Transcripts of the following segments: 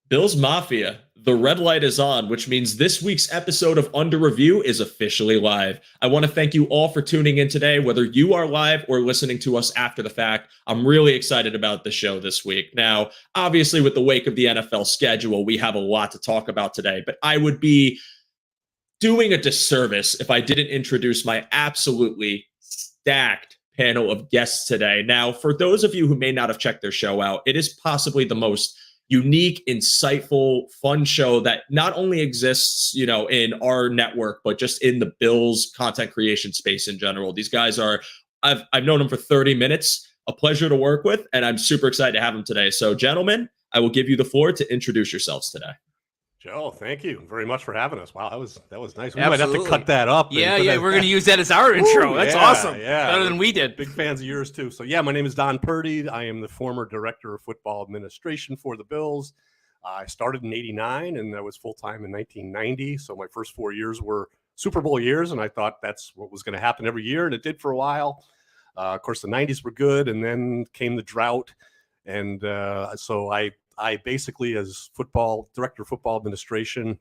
Bills Mafia, the red light is on, which means this week's episode of Under Review is officially live. I want to thank you all for tuning in today, whether you are live or listening to us after the fact. I'm really excited about the show this week. Now, obviously, with the wake of the NFL schedule, we have a lot to talk about today, but I would be doing a disservice if I didn't introduce my absolutely stacked panel of guests today. Now, for those of you who may not have checked their show out, it is possibly the most unique, insightful, fun show that not only exists, in our network, but just in the Bills content creation space in general. These guys are, I've known them for 30 minutes, a pleasure to work with, and I'm super excited to have them today. So, gentlemen, I will give you the floor to introduce yourselves today. Joe, thank you very much for having us. Wow, that was nice. We Absolutely. might have to cut that up. Yeah, we're going to use that as our intro. That's awesome. Yeah, better than we did. Big fans of yours too. So yeah, my name is Don Purdy. I am the former director of football administration for the Bills. I started in '89 and I was full time in 1990. So my first 4 years were Super Bowl years, and I thought that's what was going to happen every year, and it did for a while. Of course, the '90s were good, and then came the drought, and so I basically, as director of football administration,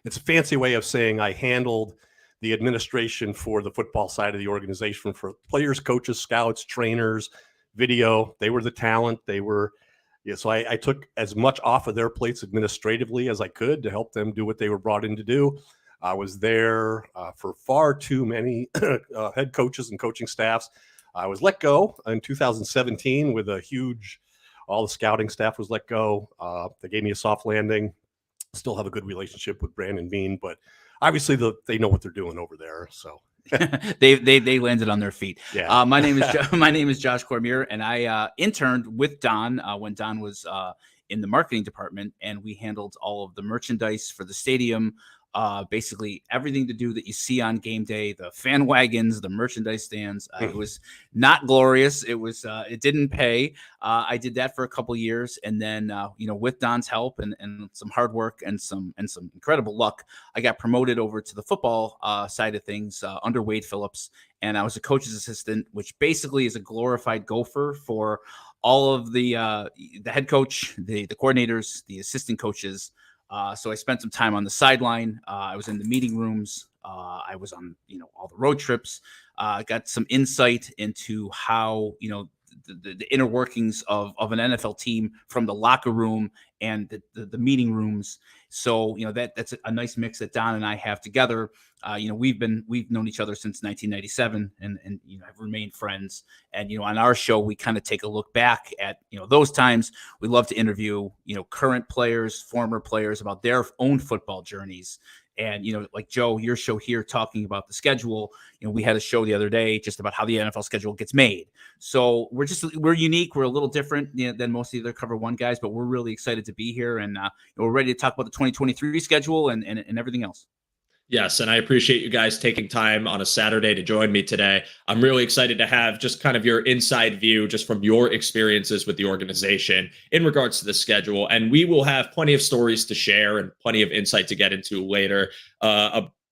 it's a fancy way of saying I handled the administration for the football side of the organization for players, coaches, scouts, trainers, video. They were the talent. So I took as much off of their plates administratively as I could to help them do what they were brought in to do. I was there for far too many head coaches and coaching staffs. I was let go in 2017 with all the scouting staff was let go. They gave me a soft landing. Still have a good relationship with Brandon Bean, but obviously they know what they're doing over there. So they landed on their feet. Yeah. My name is Josh Cormier, and I interned with Don when Don was in the marketing department, and we handled all of the merchandise for the stadium. Basically everything to do that you see on game day, the fan wagons, the merchandise stands. It was not glorious. It didn't pay. I did that for a couple years. And then, with Don's help and some hard work and some incredible luck, I got promoted over to the football side of things under Wade Phillips. And I was a coach's assistant, which basically is a glorified gopher for all of the head coach, the coordinators, the assistant coaches. So I spent some time on the sideline. I was in the meeting rooms. I was on, all the road trips. Got some insight into how, the inner workings of an NFL team from the locker room and the meeting rooms. So, that's a nice mix that Don and I have together. We've known each other since 1997 and have remained friends. And, on our show, we kind of take a look back at, those times. We love to interview, current players, former players about their own football journeys. And, like Joe, your show here talking about the schedule, we had a show the other day just about how the NFL schedule gets made. So we're unique. We're a little different than most of the other Cover One guys, but we're really excited to be here. And we're ready to talk about the 2023 schedule and everything else. Yes, and I appreciate you guys taking time on a Saturday to join me today. I'm really excited to have just kind of your inside view just from your experiences with the organization in regards to the schedule. And we will have plenty of stories to share and plenty of insight to get into later.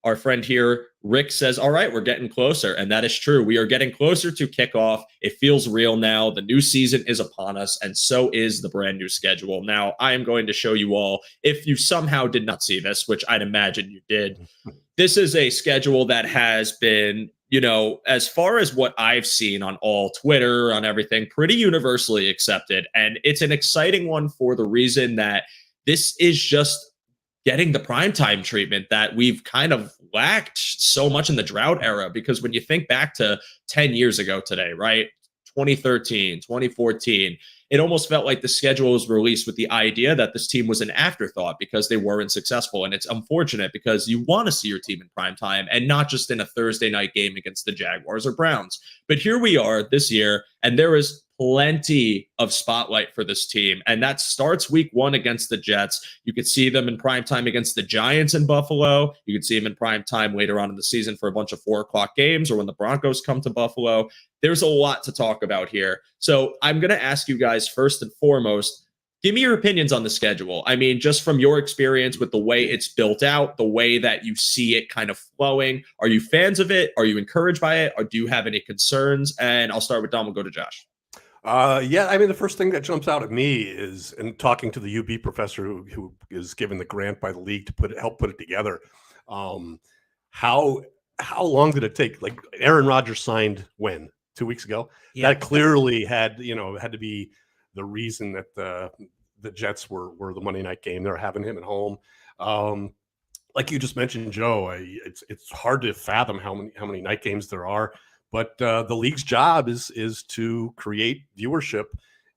Our friend here, Rick, says, all right, we're getting closer. And that is true. We are getting closer to kickoff. It feels real now. The new season is upon us, and so is the brand new schedule. Now, I am going to show you all, if you somehow did not see this, which I'd imagine you did, this is a schedule that has been, as far as what I've seen on all Twitter, on everything, pretty universally accepted. And it's an exciting one for the reason that this is just getting the primetime treatment that we've kind of lacked so much in the drought era. Because when you think back to 10 years ago today, right? 2013, 2014, it almost felt like the schedule was released with the idea that this team was an afterthought because they weren't successful. And it's unfortunate because you want to see your team in primetime and not just in a Thursday night game against the Jaguars or Browns. But here we are this year, and there is plenty of spotlight for this team. And that starts week 1 against the Jets. You could see them in primetime against the Giants in Buffalo. You could see them in primetime later on in the season for a bunch of 4:00 games or when the Broncos come to Buffalo. There's a lot to talk about here. So I'm going to ask you guys first and foremost, give me your opinions on the schedule. I mean, just from your experience with the way it's built out, the way that you see it kind of flowing. Are you fans of it? Are you encouraged by it? Or do you have any concerns? And I'll start with Dom. We'll go to Josh. Yeah, I mean, the first thing that jumps out at me is, and talking to the UB professor who is given the grant by the league to help put it together. Um, how how long did it take? Like Aaron Rodgers signed when 2 weeks ago. Yeah. That clearly had to be the reason that the Jets were the Monday night game. They're having him at home. Um, like you just mentioned, Joe, it's hard to fathom how many night games there are. But the league's job is to create viewership,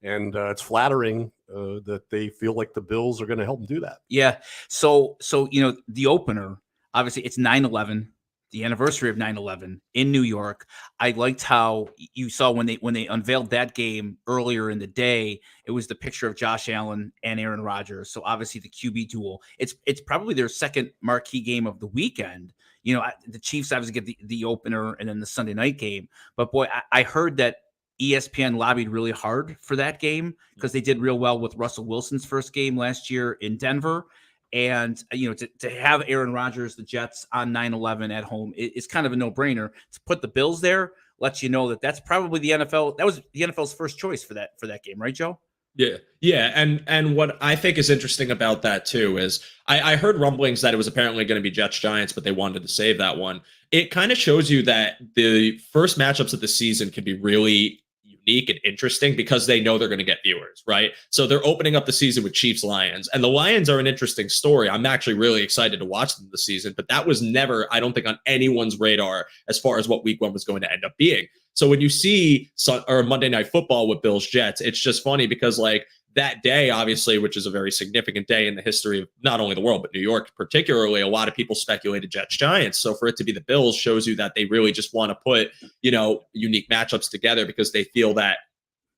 and it's flattering that they feel like the Bills are going to help them do that. Yeah. So the opener, obviously it's 9/11, the anniversary of 9/11 in New York. I liked how you saw when they unveiled that game earlier in the day, it was the picture of Josh Allen and Aaron Rodgers. So obviously the QB duel. It's probably their second marquee game of the weekend. The Chiefs obviously get the opener and then the Sunday night game. But boy, I heard that ESPN lobbied really hard for that game because they did real well with Russell Wilson's first game last year in Denver. And, to have Aaron Rodgers, the Jets on 9/11 at home is kind of a no-brainer. To put the Bills there lets you know that that's probably the NFL. That was the NFL's first choice for that game, right, Joe? Yeah. Yeah. And what I think is interesting about that too is I heard rumblings that it was apparently going to be Jets Giants, but they wanted to save that one. It kind of shows you that the first matchups of the season can be really unique and interesting because they know they're going to get viewers, right? So they're opening up the season with Chiefs Lions, and the Lions are an interesting story. I'm actually really excited to watch them this season, but that was never, I don't think, on anyone's radar as far as what week one was going to end up being. So when you see Monday Night Football with Bills Jets, it's just funny because like that day, obviously, which is a very significant day in the history of not only the world, but New York particularly, a lot of people speculated Jets Giants. So for it to be the Bills shows you that they really just want to put, unique matchups together because they feel that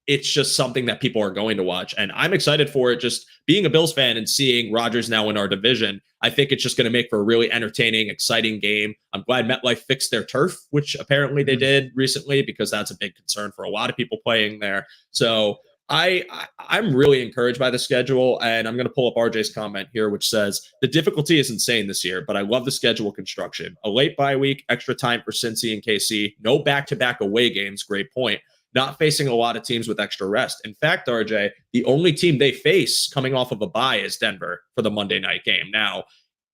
it's just something that people are going to watch. And I'm excited for it. Just being a Bills fan and seeing Rodgers now in our division, I think it's just going to make for a really entertaining, exciting game. I'm glad MetLife fixed their turf, which apparently they did recently, because that's a big concern for a lot of people playing there. So I'm really encouraged by the schedule, and I'm going to pull up RJ's comment here, which says the difficulty is insane this year, but I love the schedule construction. A late bye week, extra time for Cincy and KC, no back-to-back away games. Great point. Not facing a lot of teams with extra rest. In fact, RJ, the only team they face coming off of a bye is Denver for the Monday night game. Now,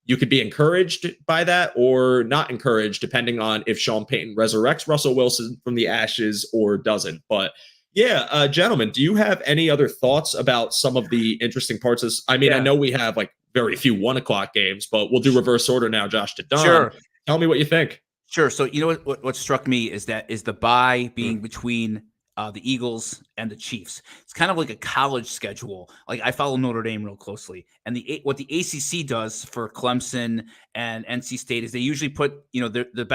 you could be encouraged by that or not encouraged, depending on if Sean Payton resurrects Russell Wilson from the ashes or doesn't. But yeah, gentlemen, do you have any other thoughts about some of the interesting parts of this? I mean, I know we have like very few 1:00 games, but we'll do reverse order now, Josh, to Don. Sure. Tell me what you think. Sure. So what struck me is the bye being between the Eagles and the Chiefs. It's kind of like a college schedule. Like I follow Notre Dame real closely, and what the ACC does for Clemson and NC State is they usually put the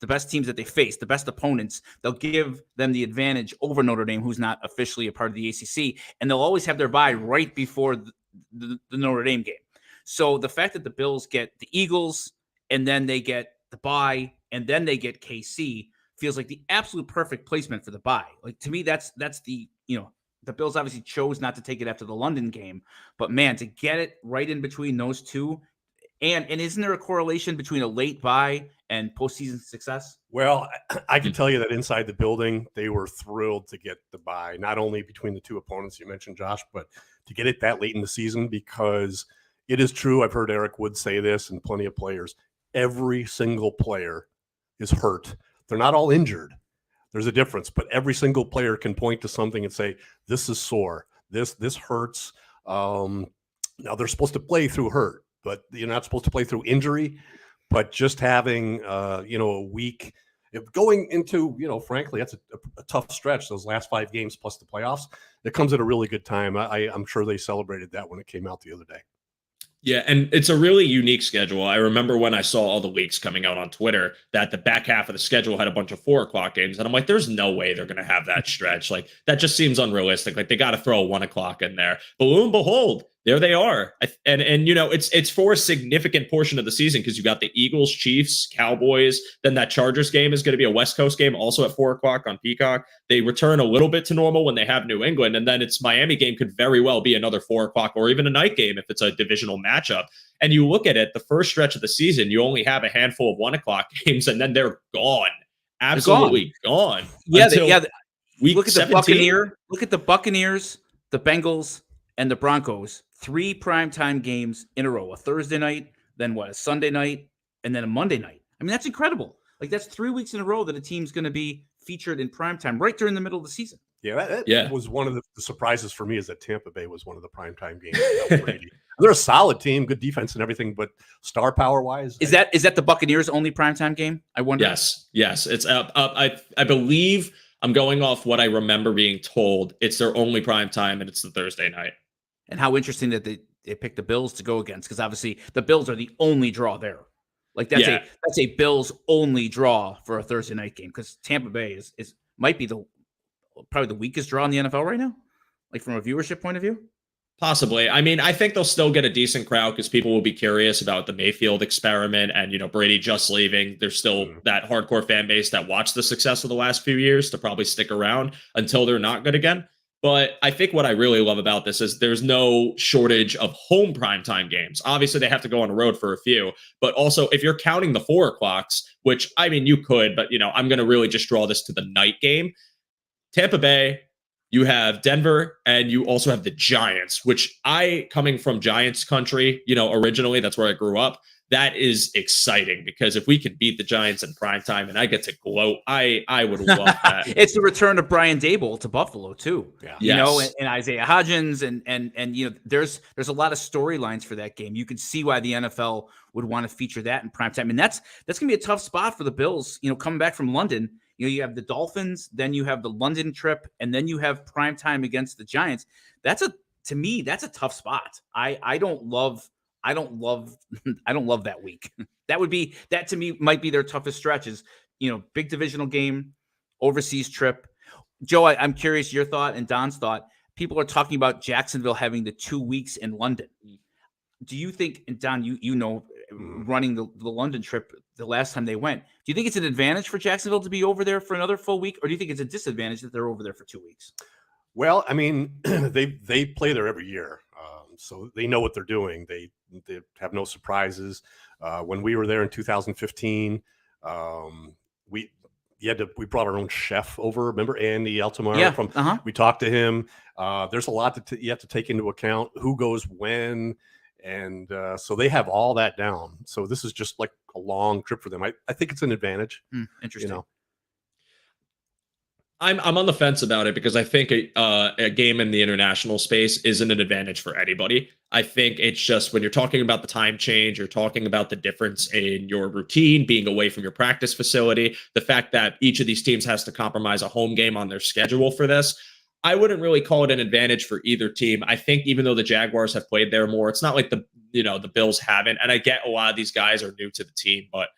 best teams that they face, the best opponents. They'll give them the advantage over Notre Dame, who's not officially a part of the ACC, and they'll always have their bye right before the Notre Dame game. So the fact that the Bills get the Eagles and then they get the bye and then they get KC feels like the absolute perfect placement for the bye. Like to me, that's the the Bills obviously chose not to take it after the London game, but man, to get it right in between those two, and isn't there a correlation between a late bye and postseason success? Well, I can tell you that inside the building, they were thrilled to get the bye, not only between the two opponents you mentioned, Josh, but to get it that late in the season, because it is true. I've heard Eric Wood say this and plenty of players. Every single player is hurt. They're not all injured. There's a difference, but every single player can point to something and say, this is sore. This hurts. Now they're supposed to play through hurt, but you're not supposed to play through injury. But just having, a week going into, frankly, that's a tough stretch. Those last 5 games plus the playoffs, it comes at a really good time. I'm sure they celebrated that when it came out the other day. Yeah, and it's a really unique schedule. I remember when I saw all the leaks coming out on Twitter that the back half of the schedule had a bunch of 4:00 games. And I'm like, there's no way they're going to have that stretch. Like, that just seems unrealistic. Like, they got to throw a 1:00 in there. But lo and behold, there they are. And it's for a significant portion of the season because you got the Eagles, Chiefs, Cowboys. Then that Chargers game is going to be a West Coast game, also at 4:00 on Peacock. They return a little bit to normal when they have New England. And then it's Miami game could very well be another 4:00 or even a night game if it's a divisional matchup. And you look at it, the first stretch of the season, you only have a handful of 1:00 games, and then they're gone. Absolutely gone. Yeah, Week look at 17? Look at the Buccaneers, the Bengals, and the Broncos. 3 primetime games in a row: a Thursday night, then what? A Sunday night, and then a Monday night. I mean, that's incredible. Like that's 3 weeks in a row that a team's going to be featured in primetime right during the middle of the season. Yeah, Yeah. was one of the surprises for me is that Tampa Bay was one of the primetime games without Brady. They're a solid team, good defense and everything, but star power wise, Is that the Buccaneers' only primetime game? I wonder. Yes. It's I believe I'm going off what I remember being told. It's their only prime time, and it's the Thursday night. And how interesting that they picked the Bills to go against, because obviously the Bills are the only draw there. Like that's a Bills only draw for a Thursday night game, because Tampa Bay is might be probably the weakest draw in the NFL right now, like from a viewership point of view. Possibly. I mean, I think they'll still get a decent crowd because people will be curious about the Mayfield experiment and, Brady just leaving. There's still that hardcore fan base that watched the success of the last few years to probably stick around until they're not good again. But I think what I really love about this is there's no shortage of home primetime games. Obviously, they have to go on the road for a few, but also if you're counting the 4 o'clocks, which I mean, you could, but I'm going to really just draw this to the night game. Tampa Bay, you have Denver, and you also have the Giants, which coming from Giants country, originally, that's where I grew up. That is exciting because if we can beat the Giants in primetime and I get to gloat, I would love that. It's the return of Brian Daboll to Buffalo too. Yeah. And Isaiah Hodgins and there's a lot of storylines for that game. You can see why the NFL would want to feature that in primetime. And that's going to be a tough spot for the Bills, coming back from London. You have the Dolphins, then you have the London trip, and then you have primetime against the Giants. To me, that's a tough spot. I don't love that week. That to me might be their toughest stretches. Big divisional game, overseas trip. Joe, I'm curious your thought and Don's thought. People are talking about Jacksonville having the 2 weeks in London. Do you think, and Don, running the London trip the last time they went, do you think it's an advantage for Jacksonville to be over there for another full week, or do you think it's a disadvantage that they're over there for 2 weeks? Well, I mean, they play there every year, so they know what they're doing. They have no surprises. When we were there in 2015, we brought our own chef over. Remember Andy Altamar? Yeah. We talked to him. There's a lot that you have to take into account. Who goes when, and so they have all that down. So this is just like a long trip for them. I think it's an advantage. Interesting. I'm on the fence about it because I think a game in the international space isn't an advantage for anybody. I think it's just when you're talking about the time change, you're talking about the difference in your routine, being away from your practice facility, the fact that each of these teams has to compromise a home game on their schedule for this. I wouldn't really call it an advantage for either team. I think even though the Jaguars have played there more, it's not like the Bills haven't. And I get a lot of these guys are new to the team, but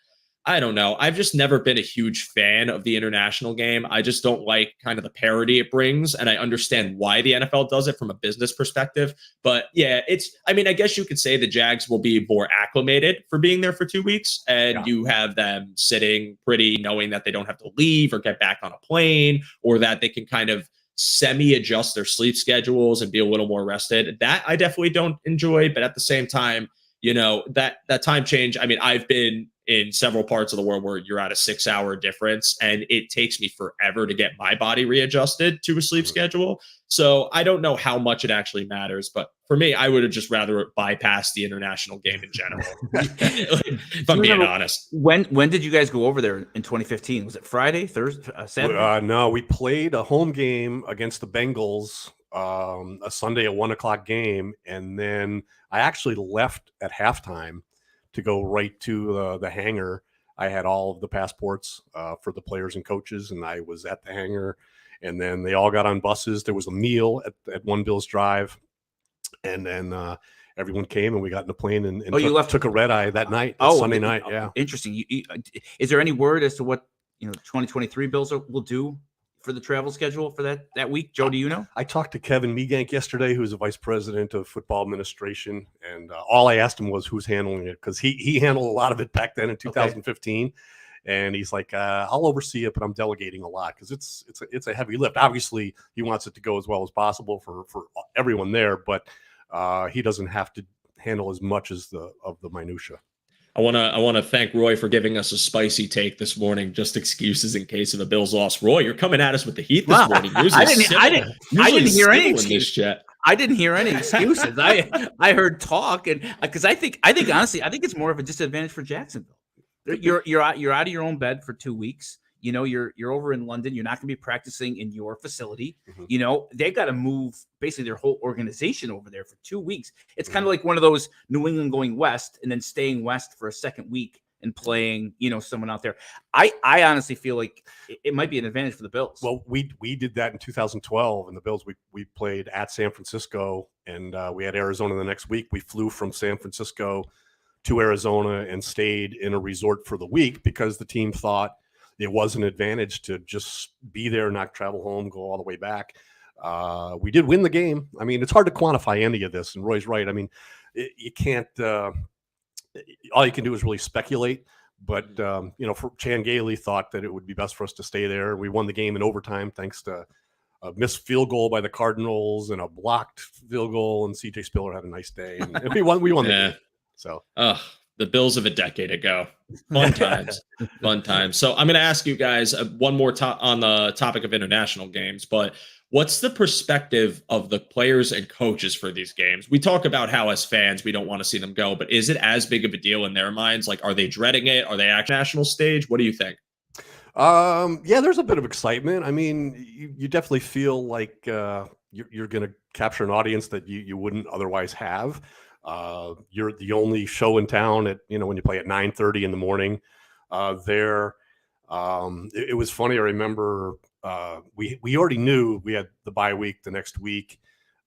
I don't know. I've just never been a huge fan of the international game. I just don't like kind of the parity it brings. And I understand why the NFL does it from a business perspective. But yeah, I guess you could say the Jags will be more acclimated for being there for 2 weeks. And you have them sitting pretty, knowing that they don't have to leave or get back on a plane, or that they can kind of semi-adjust their sleep schedules and be a little more rested. That I definitely don't enjoy. But at the same time, that time change. I mean, I've been in several parts of the world where you're at a 6-hour difference and it takes me forever to get my body readjusted to a sleep schedule. So I don't know how much it actually matters, but for me, I would have just rather bypassed the international game in general. If I'm being honest. When did you guys go over there in 2015? Was it Friday, Thursday, Saturday? No, we played a home game against the Bengals, a Sunday at 1 o'clock game. And then I actually left at halftime to go right to the hangar. I had all of the passports for the players and coaches, and I was at the hangar. And then they all got on buses. There was a meal at One Bills Drive, and then everyone came and we got in the plane and took a red eye that night. Sunday night. Yeah, interesting. Is there any word as to what 2023 Bills will do for the travel schedule for that week? Joe, do you know? I talked to Kevin Megank yesterday, who's the vice president of football administration, and all I asked him was who's handling it, because he handled a lot of it back then in 2015. Okay. And he's like, I'll oversee it, but I'm delegating a lot because it's a heavy lift. Obviously, he wants it to go as well as possible for everyone there, but he doesn't have to handle as much of the minutia. I wanna thank Roy for giving us a spicy take this morning. Just excuses in case of a Bills loss. Roy, you're coming at us with the heat this morning. Usually I didn't hear any in excuses. this chat. I didn't hear any excuses. I heard talk, and because I think honestly, I think it's more of a disadvantage for Jacksonville. You're out of your own bed for 2 weeks. You know, you're over in London. You're not going to be practicing in your facility. Mhm. You know, they've got to move basically their whole organization over there for 2 weeks. It's kind of like one of those New England going west and then staying west for a second week and playing, you know, someone out there. I honestly feel like it might be an advantage for the Bills. Well, we did that in 2012, and the Bills we played at San Francisco, and we had Arizona the next week. We flew from San Francisco to Arizona and stayed in a resort for the week because the team thought it was an advantage to just be there, not travel home, go all the way back. We did win the game. I mean, it's hard to quantify any of this, and Roy's right. I mean, you can't. All you can do is really speculate. But you know, Chan Gailey thought that it would be best for us to stay there. We won the game in overtime thanks to a missed field goal by the Cardinals and a blocked field goal. And CJ Spiller had a nice day, and we won the game. So, the Bills of a decade ago. Fun times. Fun times. So I'm going to ask you guys one more on the topic of international games, but what's the perspective of the players and coaches for these games? We talk about how as fans, we don't want to see them go, but is it as big of a deal in their minds? Like, are they dreading it? Are they at national stage? What do you think? Yeah, there's a bit of excitement. I mean, you definitely feel like you're going to capture an audience that you wouldn't otherwise have. You're the only show in town at, you know, when you play at 9:30 in the morning there. It was funny. I remember we already knew we had the bye week the next week.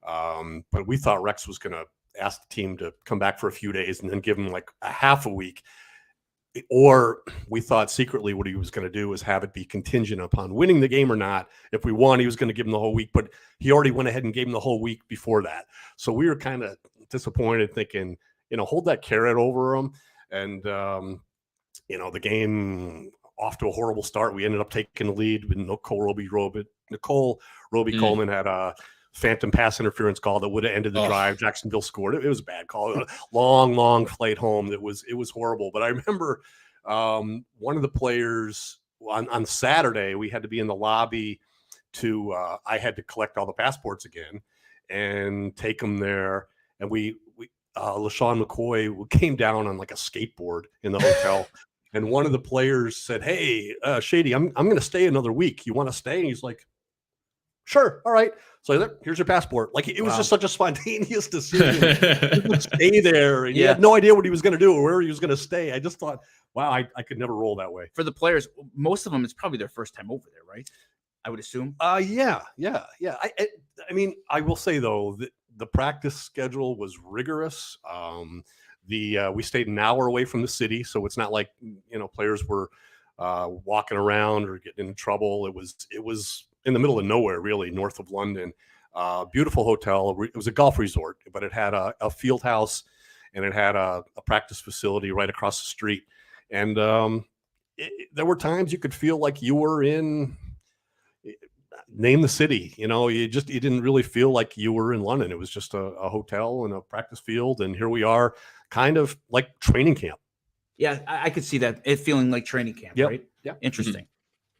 But we thought Rex was going to ask the team to come back for a few days and then give them like a half a week. Or we thought secretly what he was going to do was have it be contingent upon winning the game or not. If we won, he was going to give him the whole week, but he already went ahead and gave him the whole week before that. So we were kind of disappointed, thinking, you know, hold that carrot over him. And, you know, the game off to a horrible start. We ended up taking the lead with Nicole Roby Coleman had a phantom pass interference call that would have ended the drive. Jacksonville scored. It was a bad call. Long flight home. It was horrible. But I remember one of the players on Saturday, we had to be in the lobby to I had to collect all the passports again and take them there. And LaShawn McCoy came down on like a skateboard in the hotel. And one of the players said, "Hey, Shady, I'm going to stay another week. You want to stay?" And he's like, "Sure. All right." So here's your passport. Like, it was just such a spontaneous decision to stay there. And you had no idea what he was going to do or where he was going to stay. I just thought, wow, I could never roll that way. For the players, most of them, it's probably their first time over there, right? I would assume. Yeah. I mean, I will say, though, that the practice schedule was rigorous. We stayed an hour away from the city, so it's not like, you know, players were walking around or getting in trouble. It was in the middle of nowhere, really, north of London. Beautiful hotel. It was a golf resort, but it had a field house and it had a practice facility right across the street. And there were times you could feel like you were in, name the city. You know, you didn't really feel like you were in London. It was just a hotel and a practice field. And here we are, kind of like training camp. Yeah, I could see that. It feeling like training camp, right? Yeah. Interesting.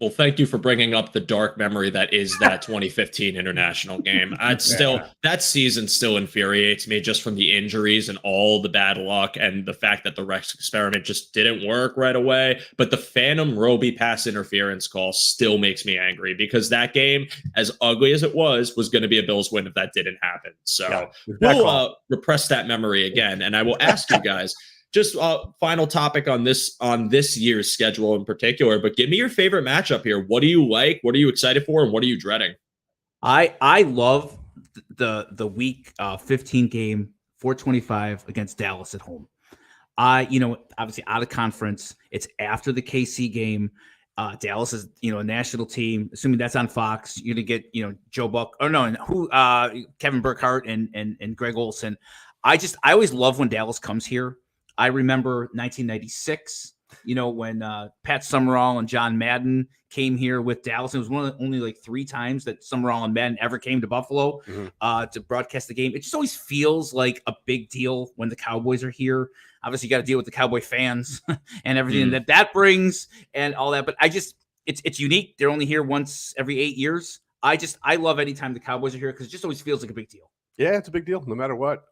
Well, thank you for bringing up the dark memory that is that 2015 international game. That season still infuriates me, just from the injuries and all the bad luck and the fact that the Rex experiment just didn't work right away. But the phantom Roby pass interference call still makes me angry, because that game, as ugly as it was going to be a Bills win if that didn't happen. So we'll repress that memory again. And I will ask you guys, just final topic on this year's schedule in particular, but give me your favorite matchup here. What do you like? What are you excited for? And what are you dreading? I love the week 15 game 425 against Dallas at home. Obviously out of conference. It's after the KC game. Dallas is, a national team. Assuming that's on Fox, you're gonna get, Joe Buck Kevin Burkhardt and Greg Olsen. I always love when Dallas comes here. I remember 1996. You know, when Pat Summerall and John Madden came here with Dallas, it was one of the only like 3 times that Summerall and Madden ever came to Buffalo to broadcast the game. It just always feels like a big deal when the Cowboys are here. Obviously, you got to deal with the Cowboy fans and everything that brings and all that. But it's unique. They're only here once every 8 years. I love any time the Cowboys are here because it just always feels like a big deal. Yeah, it's a big deal no matter what.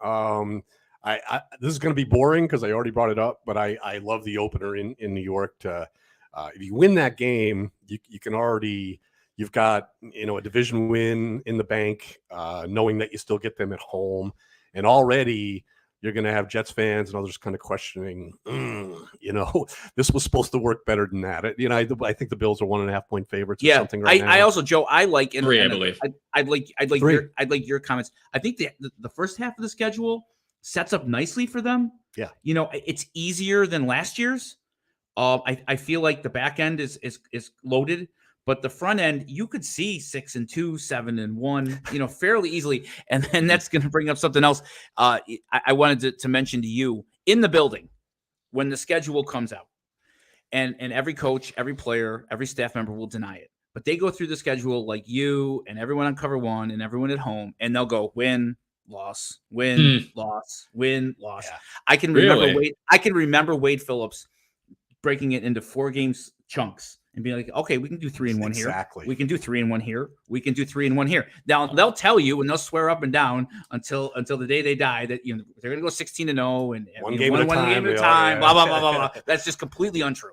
This is going to be boring because I already brought it up, but I love the opener in New York. If you win that game, you can already, you've got, a division win in the bank, knowing that you still get them at home, and already you're going to have Jets fans and others kind of questioning, this was supposed to work better than that. I think the Bills are 1.5-point favorites or something right now. I also, Joe, I like, and 3, I believe. I'd like your comments. I think the first half of the schedule sets up nicely for them. Yeah. It's easier than last year's. I feel like the back end is loaded, but the front end, you could see 6-2, 7-1, fairly easily. And then that's going to bring up something else. I wanted to mention to you in the building when the schedule comes out, and every coach, every player, every staff member will deny it, but they go through the schedule like you and everyone on Cover One and everyone at home, and they'll go win, loss, win, loss, win, loss. Yeah. I can remember Wade Phillips breaking it into 4 games chunks and being like, okay, we can do 3-1 here. Exactly. We can do 3-1 here. We can do 3-1 here. Now they'll tell you and they'll swear up and down until the day they die that they're going to go 16-0 and one game at a time. Blah blah blah blah blah. That's just completely untrue.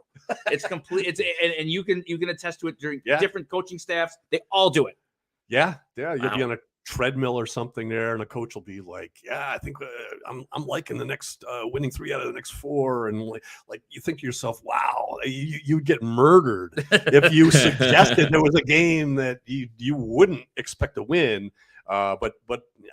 It's complete. And you can attest to it during different coaching staffs. They all do it. Yeah. You'll be on a treadmill or something there, and a coach will be like, "Yeah, I think I'm liking the next winning 3 out of the next 4," and like you think to yourself, "Wow, you'd get murdered if you suggested there was a game that you wouldn't expect to win." But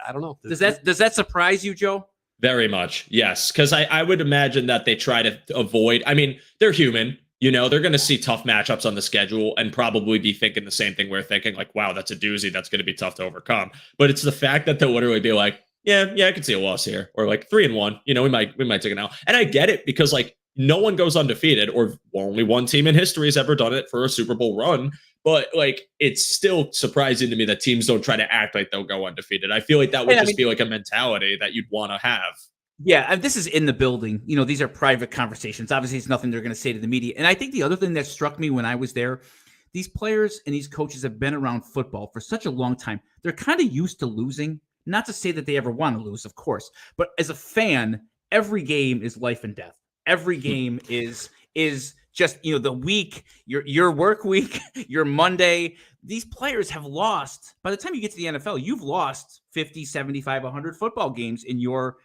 I don't know. Does that surprise you, Joe? Very much, yes, because I would imagine that they try to avoid. I mean, they're human. They're going to see tough matchups on the schedule and probably be thinking the same thing we're thinking, like, wow, that's a doozy. That's going to be tough to overcome. But it's the fact that they'll literally be like, yeah, I can see a loss here. Or like 3-1, we might take it out. And I get it because like no one goes undefeated, or only one team in history has ever done it for a Super Bowl run. But like, it's still surprising to me that teams don't try to act like they'll go undefeated. I feel like that would be like a mentality that you'd want to have. Yeah, and this is in the building. These are private conversations. Obviously, it's nothing they're going to say to the media. And I think the other thing that struck me when I was there, these players and these coaches have been around football for such a long time. They're kind of used to losing. Not to say that they ever want to lose, of course. But as a fan, every game is life and death. Every game is just, the week, your work week, your Monday. These players have lost. By the time you get to the NFL, you've lost 50, 75, 100 football games in your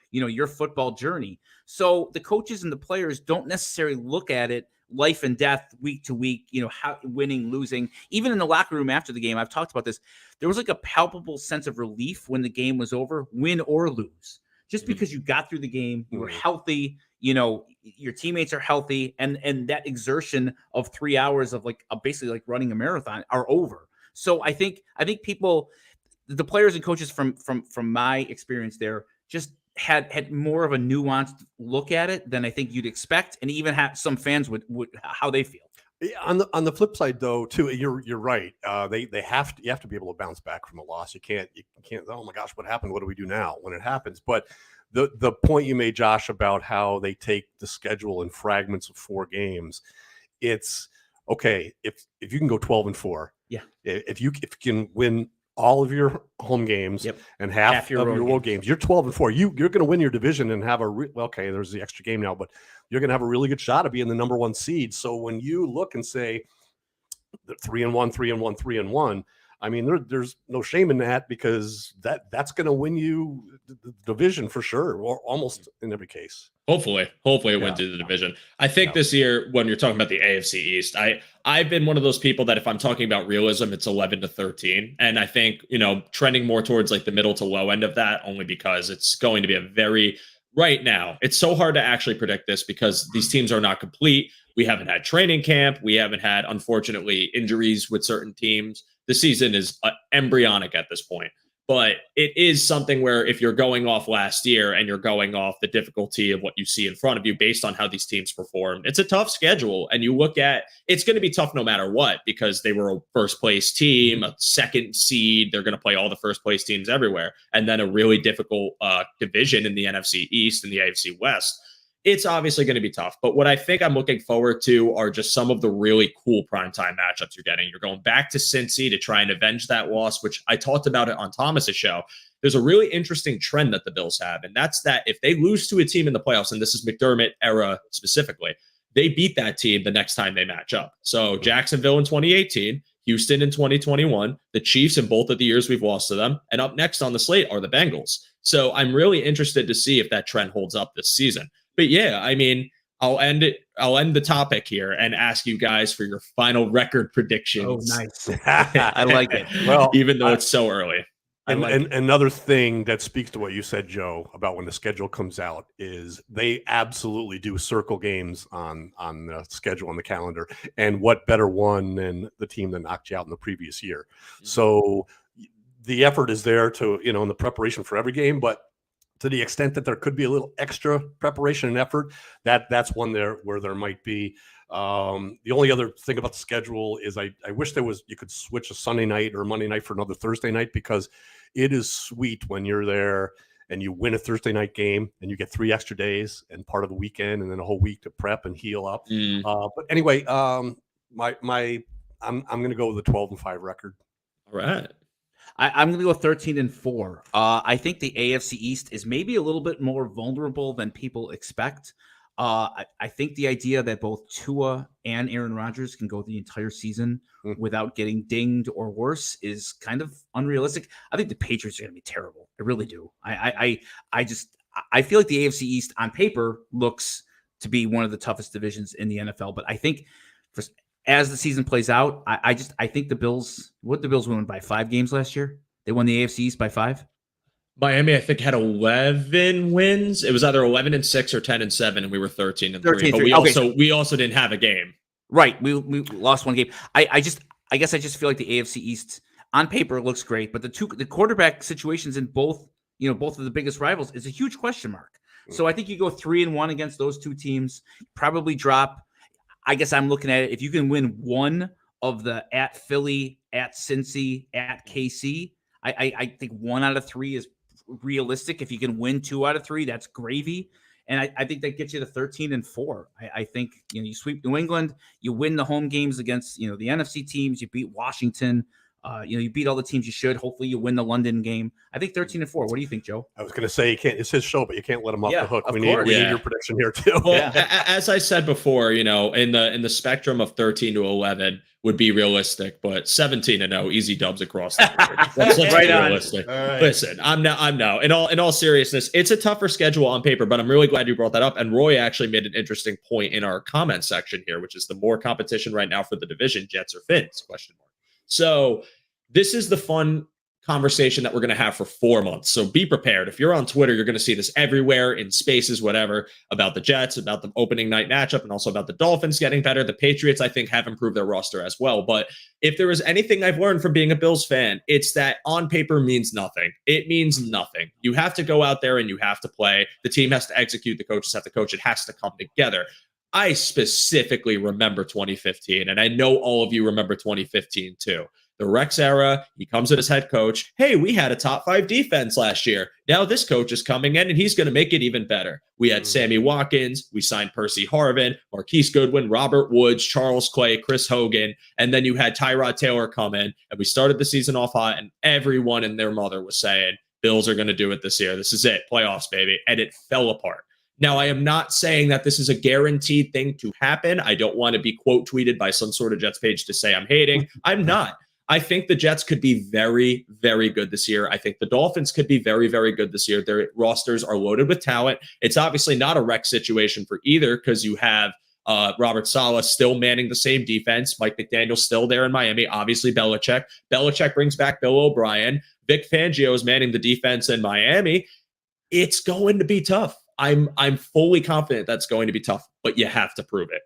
football journey. So the coaches and the players don't necessarily look at it life and death, week to week, how winning, losing. Even in the locker room after the game, I've talked about this. There was like a palpable sense of relief when the game was over, win or lose. Just because you got through the game, you were healthy, your teammates are healthy, and that exertion of 3 hours of basically like running a marathon are over. So I think people, the players and coaches from my experience there, just had more of a nuanced look at it than I think you'd expect, and even have some fans would how they feel. On the flip side, though, too, you're right. You have to be able to bounce back from a loss. You can't. Oh my gosh, what happened? What do we do now when it happens? But the point you made, Josh, about how they take the schedule in fragments of 4 games, it's okay if you can go 12-4. Yeah. If you can win all of your home games and half of your road games, you're 12-4. You're going to win your division and have okay, there's the extra game now, but you're going to have a really good shot of being the number 1 seed. So when you look and say 3-1, 3-1, 3-1, I mean, there's no shame in that, because that's going to win you the division for sure, or almost in every case. Hopefully it went through the division. I think this year, when you're talking about the AFC East, I've been one of those people that if I'm talking about realism, it's 11-13. And I think, trending more towards like the middle to low end of that, only because it's going to be right now, it's so hard to actually predict this because these teams are not complete. We haven't had training camp. We haven't had, unfortunately, injuries with certain teams. The season is embryonic at this point. But it is something where if you're going off last year and you're going off the difficulty of what you see in front of you based on how these teams performed, it's a tough schedule. And you look at it's going to be tough no matter what, because they were a first place team, a second seed. They're going to play all the first place teams everywhere. And then a really difficult division in the NFC East and the AFC West. It's obviously going to be tough. But what I think I'm looking forward to are just some of the really cool primetime matchups you're getting. You're going back to Cincy to try and avenge that loss, which I talked about it on Thomas's show. There's a really interesting trend that the Bills have, and that's that if they lose to a team in the playoffs, and this is McDermott era specifically, they beat that team the next time they match up. So Jacksonville in 2018, Houston in 2021, the Chiefs in both of the years we've lost to them, and up next on the slate are the Bengals. So I'm really interested to see if that trend holds up this season. But yeah, I mean, I'll end the topic here and ask you guys for your final record predictions. Oh, nice. I like it. Well, even though it's so early. And another thing that speaks to what you said, Joe, about when the schedule comes out is they absolutely do circle games on the schedule, on the calendar. And what better one than the team that knocked you out in the previous year? Mm-hmm. So the effort is there to, in the preparation for every game, but to the extent that there could be a little extra preparation and effort, that's one there where there might be. The only other thing about the schedule is I wish you could switch a Sunday night or a Monday night for another Thursday night, because it is sweet when you're there and you win a Thursday night game and you get 3 extra days and part of the weekend and then a whole week to prep and heal up. But anyway, I'm going to go with a 12-5 record. All right. I'm going to go 13-4. I think the AFC East is maybe a little bit more vulnerable than people expect. I think the idea that both Tua and Aaron Rodgers can go the entire season without getting dinged or worse is kind of unrealistic. I think the Patriots are going to be terrible. I really do. I feel like the AFC East on paper looks to be one of the toughest divisions in the NFL, but I think as the season plays out, I think the Bills won by 5 games last year. They won the AFC East by 5. Miami, I think, had 11 wins. It was either 11-6 or 10-7, and we were 13-3. But we also didn't have a game. Right, we lost 1 game. I guess I just feel like the AFC East on paper looks great, but the quarterback situations in both of the biggest rivals is a huge question mark. So I think you go 3-1 against those two teams, probably drop. I guess I'm looking at it. If you can win one of the at Philly, at Cincy, at KC, I think 1 out of 3 is realistic. If you can win 2 out of 3, that's gravy. And I think that gets you to 13-4. I think you sweep New England, you win the home games against the NFC teams, you beat Washington. You beat all the teams you should. Hopefully you win the London game. I think 13-4. What do you think, Joe? I was going to say it's his show, but you can't let him off the hook. We need your prediction here too. Well, as I said before, in the spectrum of 13-11 would be realistic, but 17-0 easy dubs across the board. Let's right be realistic. Right. Listen, I'm now in all seriousness, it's a tougher schedule on paper, but I'm really glad you brought that up. And Roy actually made an interesting point in our comment section here, which is the more competition right now for the division, Jets or Finns? ? So this is the fun conversation that we're going to have for 4 months. So be prepared. If you're on Twitter, you're going to see this everywhere in spaces, whatever, about the Jets, about the opening night matchup, and also about the Dolphins getting better. The Patriots, I think, have improved their roster as well. But if there is anything I've learned from being a Bills fan, it's that on paper means nothing. It means nothing. You have to go out there and you have to play. The team has to execute. The coaches have to coach. It has to come together. I specifically remember 2015, and I know all of you remember 2015 too. The Rex era, he comes in as head coach. Hey, we had a top 5 defense last year. Now this coach is coming in, and he's going to make it even better. We had Sammy Watkins. We signed Percy Harvin, Marquise Goodwin, Robert Woods, Charles Clay, Chris Hogan, and then you had Tyrod Taylor come in, and we started the season off hot, and everyone and their mother was saying, Bills are going to do it this year. This is it. Playoffs, baby. And it fell apart. Now, I am not saying that this is a guaranteed thing to happen. I don't want to be quote tweeted by some sort of Jets page to say I'm hating. I'm not. I think the Jets could be very, very good this year. I think the Dolphins could be very, very good this year. Their rosters are loaded with talent. It's obviously not a wreck situation for either because you have Robert Saleh still manning the same defense. Mike McDaniel still there in Miami. Obviously, Belichick. Belichick brings back Bill O'Brien. Vic Fangio is manning the defense in Miami. It's going to be tough. I'm fully confident that's going to be tough, but you have to prove it.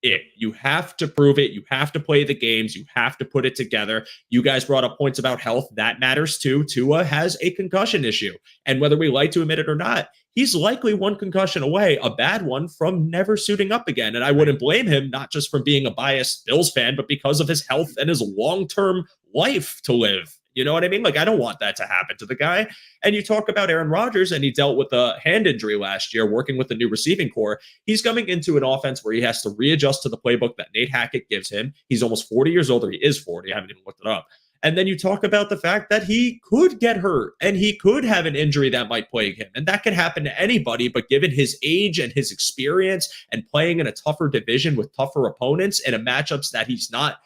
it. You have to prove it. You have to play the games. You have to put it together. You guys brought up points about health. That matters too. Tua has a concussion issue. And whether we like to admit it or not, he's likely one concussion away, a bad one, from never suiting up again. And I wouldn't blame him, not just from being a biased Bills fan, but because of his health and his long-term life to live. You know what I mean? Like, I don't want that to happen to the guy. And you talk about Aaron Rodgers, and he dealt with a hand injury last year working with the new receiving core. He's coming into an offense where he has to readjust to the playbook that Nate Hackett gives him. He's almost 40 years old, or he is 40. I haven't even looked it up. And then you talk about the fact that he could get hurt and he could have an injury that might plague him. And that could happen to anybody, but given his age and his experience and playing in a tougher division with tougher opponents and a matchups that he's not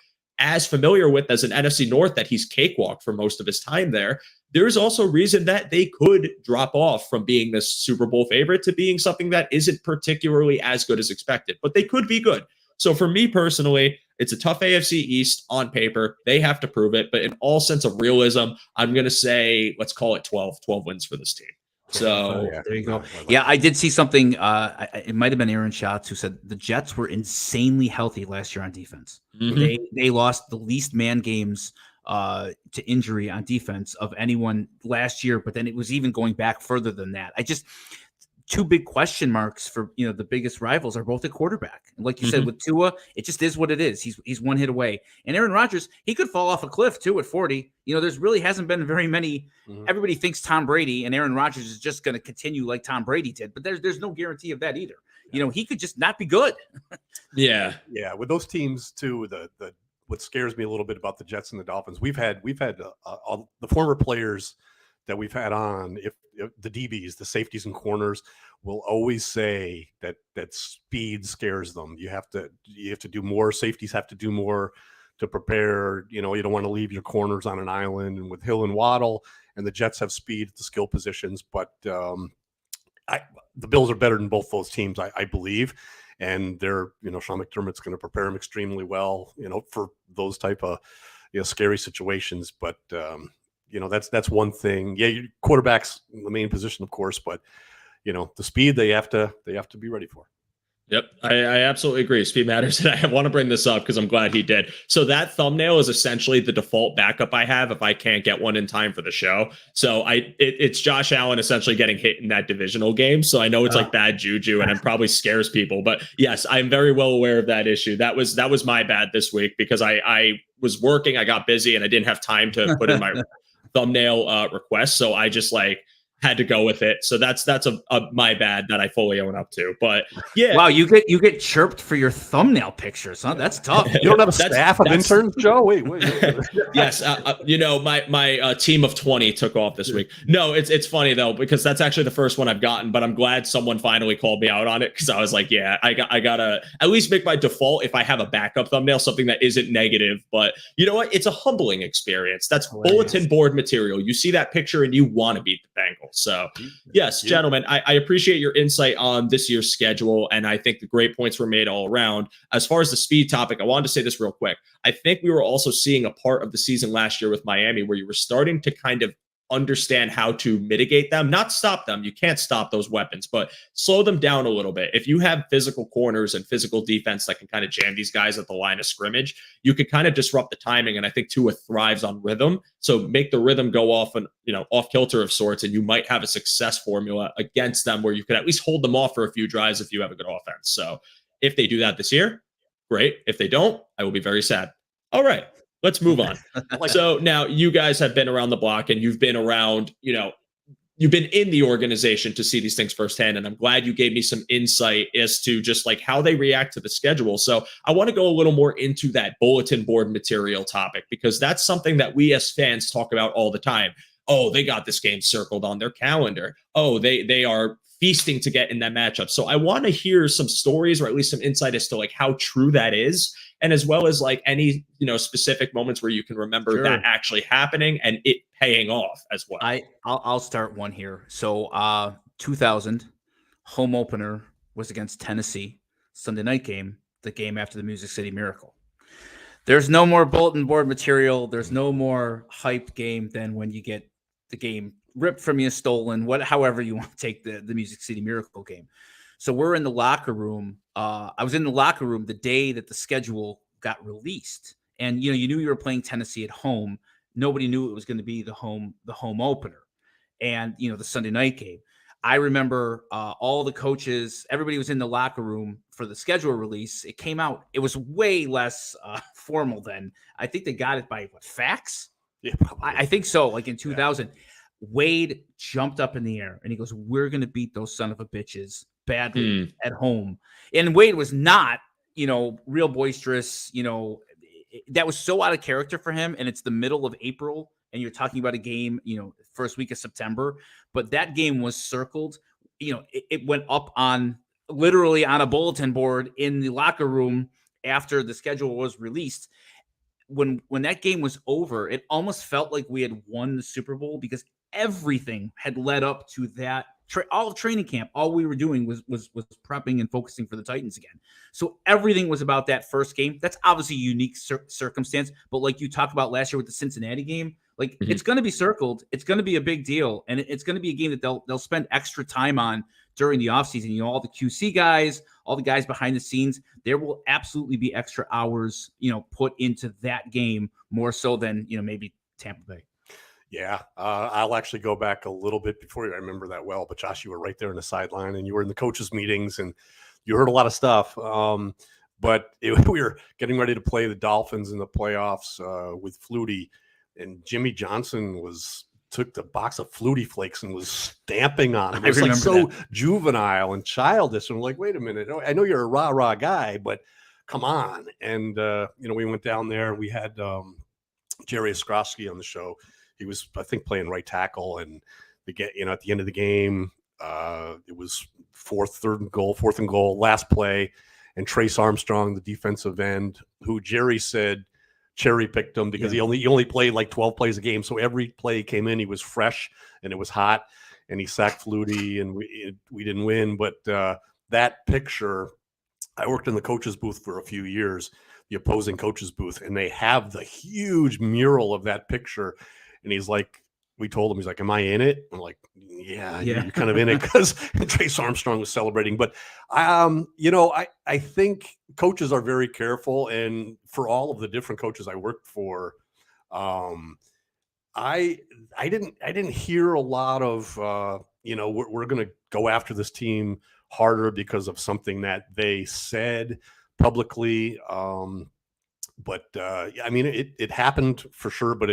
as familiar with as an NFC North that he's cakewalk for most of his time there, there's also reason that they could drop off from being this Super Bowl favorite to being something that isn't particularly as good as expected, but they could be good. So for me personally, it's a tough AFC East on paper. They have to prove it, but in all sense of realism, I'm going to say, let's call it 12 wins for this team. So there you go. Yeah, I did see something. It might have been Aaron Schatz who said the Jets were insanely healthy last year on defense. Mhm. They lost the least man games to injury on defense of anyone last year, but then it was even going back further than that. Two big question marks for the biggest rivals are both at quarterback. And like you said with Tua, it just is what it is. He's one hit away. And Aaron Rodgers, he could fall off a cliff too at 40. There's really hasn't been very many. Everybody thinks Tom Brady and Aaron Rodgers is just going to continue like Tom Brady did, but there's no guarantee of that either. He could just not be good. Yeah. With those teams too, the what scares me a little bit about the Jets and the Dolphins, we've had the former players that we've had on, if the DBs, the safeties and corners, will always say that speed scares them. You have to do more. Safeties have to do more to prepare. You don't want to leave your corners on an island. And with Hill and Waddle, and the Jets have speed at the skill positions, but the Bills are better than both those teams, I believe. And they're, Sean McDermott's going to prepare them extremely well, for those type of scary situations. But that's one thing. Yeah, your quarterback's the main position, of course, but the speed they have to be ready for. Yep, I absolutely agree. Speed matters, and I want to bring this up because I'm glad he did. So that thumbnail is essentially the default backup I have if I can't get one in time for the show. So it's Josh Allen essentially getting hit in that divisional game. So I know it's like bad juju, and it probably scares people. But yes, I'm very well aware of that issue. That was my bad this week because I was working, I got busy, and I didn't have time to put in my thumbnail request. So I just had to go with it. So that's my bad that I fully own up to. But yeah. Wow, you get chirped for your thumbnail pictures, huh? That's tough. You don't have a staff of interns, Joe? Wait. Yes, my team of 20 took off this week. No, it's funny though because that's actually the first one I've gotten. But I'm glad someone finally called me out on it because I was like, yeah, I gotta at least make my default if I have a backup thumbnail something that isn't negative. But you know what? It's a humbling experience. That's bulletin board material. You see that picture and you want to beat the Bengals. So yes, gentlemen, I appreciate your insight on this year's schedule. And I think the great points were made all around. As far as the speed topic, I wanted to say this real quick. I think we were also seeing a part of the season last year with Miami where you were starting to kind of understand how to mitigate them, not stop them. You can't stop those weapons, but slow them down a little bit. If you have physical corners and physical defense that can kind of jam these guys at the line of scrimmage, you could kind of disrupt the timing. And I think Tua thrives on rhythm. So make the rhythm go off and, off kilter of sorts. And you might have a success formula against them where you could at least hold them off for a few drives if you have a good offense. So if they do that this year, great. If they don't, I will be very sad. All right. Let's move on. So now you guys have been around the block and you've been around, you've been in the organization to see these things firsthand. And I'm glad you gave me some insight as to just like how they react to the schedule. So I want to go a little more into that bulletin board material topic, because that's something that we as fans talk about all the time. Oh, they got this game circled on their calendar. Oh, they are feasting to get in that matchup. So I want to hear some stories or at least some insight as to like how true that is. And as well as like any, specific moments where you can remember that actually happening and it paying off as well. I'll start one here. So 2000 home opener was against Tennessee, Sunday night game, the game after the Music City Miracle. There's no more bulletin board material. There's no more hype game than when you get the game ripped from you, stolen, however you want to take the Music City Miracle game. So we're in the locker room. I was in the locker room the day that the schedule got released, and you knew you were playing Tennessee at home. Nobody knew it was going to be the home opener, and the Sunday night game. I remember all the coaches, everybody was in the locker room for the schedule release. It came out. It was way less formal then. I think they got it by fax. Yeah, I think so. Like in 2000, Wade jumped up in the air and he goes, "We're going to beat those son of a bitches badly at home." And Wade was not, real boisterous. That was so out of character for him. And it's the middle of April. And you're talking about a game, first week of September, but that game was circled. It went up literally on a bulletin board in the locker room after the schedule was released. When that game was over, it almost felt like we had won the Super Bowl because everything had led up to that. All of training camp, all we were doing was prepping and focusing for the Titans again. So everything was about that first game. That's obviously a unique circumstance, but like you talked about last year with the Cincinnati game, like it's going to be circled. It's going to be a big deal, and it's going to be a game that they'll spend extra time on during the offseason. All the QC guys, all the guys behind the scenes, there will absolutely be extra hours, put into that game more so than maybe Tampa Bay. Yeah, I'll actually go back a little bit before you. I remember that well, but Josh, you were right there in the sideline, and you were in the coaches' meetings, and you heard a lot of stuff. But we were getting ready to play the Dolphins in the playoffs with Flutie, and Jimmy Johnson took the box of Flutie Flakes and was stamping on it. It was like so juvenile and childish. And I'm like, wait a minute, I know you're a rah-rah guy, but come on. And we went down there. We had Jerry Oskrowski on the show. He was, I think, playing right tackle, and at the end of the game, it was fourth and goal, last play, and Trace Armstrong, the defensive end, who Jerry said cherry picked him because he only played like 12 plays a game, so every play came in, he was fresh and it was hot, and he sacked Flutie, and we didn't win. But that picture, I worked in the coach's booth for a few years, the opposing coach's booth, and they have the huge mural of that picture. And he's like, we told him, he's like, "Am I in it?" I'm like, yeah. You're kind of in it, because Trace Armstrong was celebrating. But, I think coaches are very careful. And for all of the different coaches I worked for, I didn't hear a lot of, we're going to go after this team harder because of something that they said publicly. But it happened for sure, but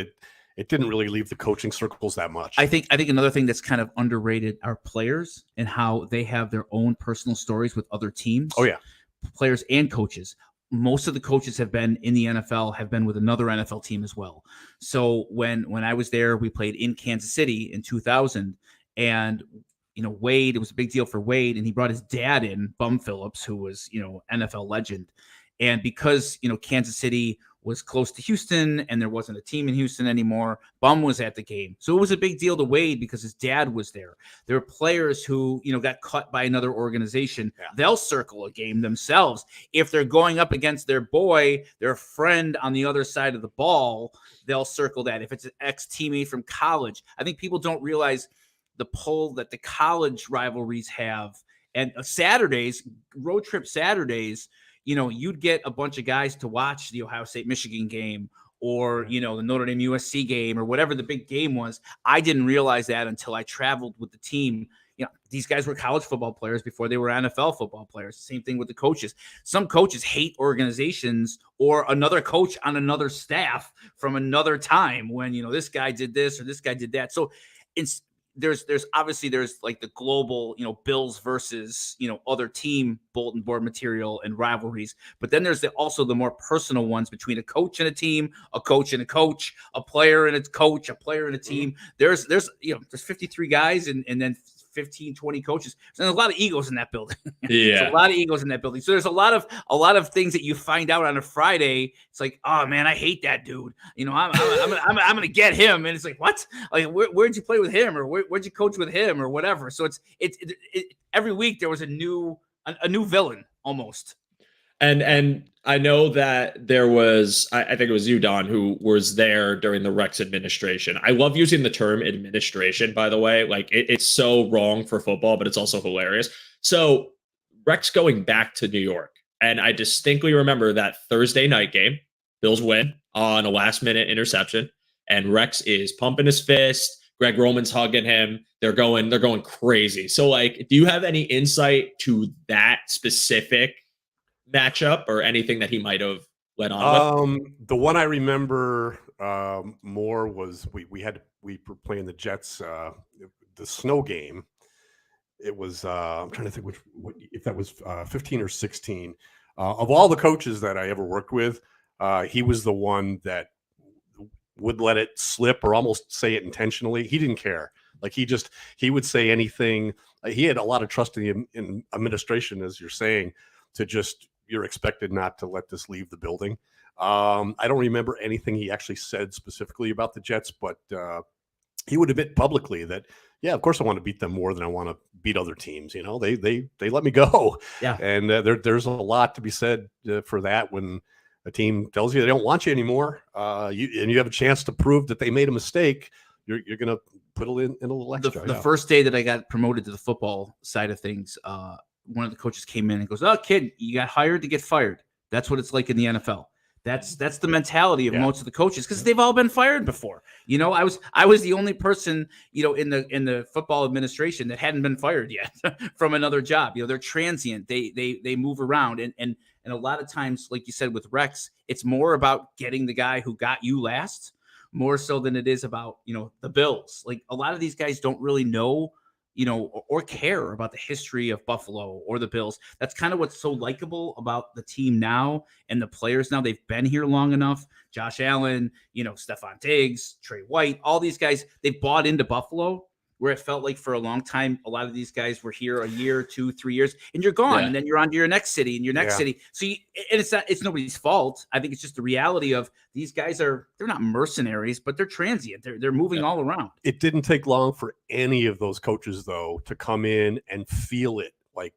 it didn't really leave the coaching circles that much. I think another thing that's kind of underrated are players and how they have their own personal stories with other teams. Oh, yeah. Players and coaches. Most of the coaches have been in the NFL, have been with another NFL team as well. So when I was there, we played in Kansas City in 2000, and Wade, it was a big deal for Wade, and he brought his dad in, Bum Phillips, who was NFL legend. And because Kansas City was close to Houston and there wasn't a team in Houston anymore, Bum was at the game. So it was a big deal to Wade because his dad was there. There were players who, got cut by another organization. Yeah. They'll circle a game themselves. If they're going up against their boy, their friend on the other side of the ball, they'll circle that. If it's an ex-teammate from college, I think people don't realize the pull that the college rivalries have. And Saturdays, road trip Saturdays, you'd get a bunch of guys to watch the Ohio State Michigan game or, the Notre Dame USC game or whatever the big game was. I didn't realize that until I traveled with the team. These guys were college football players before they were NFL football players. Same thing with the coaches. Some coaches hate organizations or another coach on another staff from another time when, this guy did this or this guy did that. So there's obviously like the global, Bills versus, other team bulletin board material and rivalries. But then there's also the more personal ones between a coach and a team, a coach and a coach, a player and a coach, a player and a team. There's 53 guys and then 15, 20 coaches. There's a lot of egos in that building. Yeah. There's a lot of egos in that building. So there's a lot of things that you find out on a Friday. It's like, oh man, I hate that dude. I'm gonna get him. And it's like, what? Like, where'd you play with him, or where'd you coach with him, or whatever. So it's every week there was a new villain almost. And I know that there was, I think it was you, Don, who was there during the Rex administration. I love using the term administration, by the way. Like, it's so wrong for football, but it's also hilarious. So Rex going back to New York. And I distinctly remember that Thursday night game. Bills win on a last minute interception. And Rex is pumping his fist. Greg Roman's hugging him. They're going crazy. So, like, do you have any insight to that specific matchup or anything that he might have led on with? The one I remember more was we were playing the Jets, the snow game. It was I'm trying to think if that was 15 or 16. Of all the coaches that I ever worked with, he was the one that would let it slip or almost say it intentionally. He didn't care. Like he would say anything. He had a lot of trust in administration, as you're saying, to just, you're expected not to let this leave the building. I don't remember anything he actually said specifically about the Jets, but he would admit publicly that, yeah, of course I want to beat them more than I want to beat other teams. You know, they let me go. Yeah. And there's a lot to be said for that when a team tells you they don't want you anymore, you have a chance to prove that they made a mistake. You're going to put in a little extra. The first day that I got promoted to the football side of things, one of the coaches came in and goes, "Oh, kid, you got hired to get fired." That's what it's like in the NFL. That's the mentality of most of the coaches, because they've all been fired before. You know, I was the only person, you know, in the football administration that hadn't been fired yet from another job. You know, they're transient. They move around, and a lot of times, like you said with Rex, it's more about getting the guy who got you last, more so than it is about, you know, the Bills. Like, a lot of these guys don't really know, you know, or care about the history of Buffalo or the Bills. That's kind of what's so likable about the team now and the players now. They've been here long enough. Josh Allen, you know, Stephon Diggs, Trey White, all these guys, they've bought into Buffalo, where it felt like for a long time, a lot of these guys were here a year, 2, 3 years, and you're gone. And then you're on to your next city and your next city. So and it's nobody's fault. I think it's just the reality of these guys they're not mercenaries, but they're transient. They're moving all around. It didn't take long for any of those coaches, though, to come in and feel it. Like,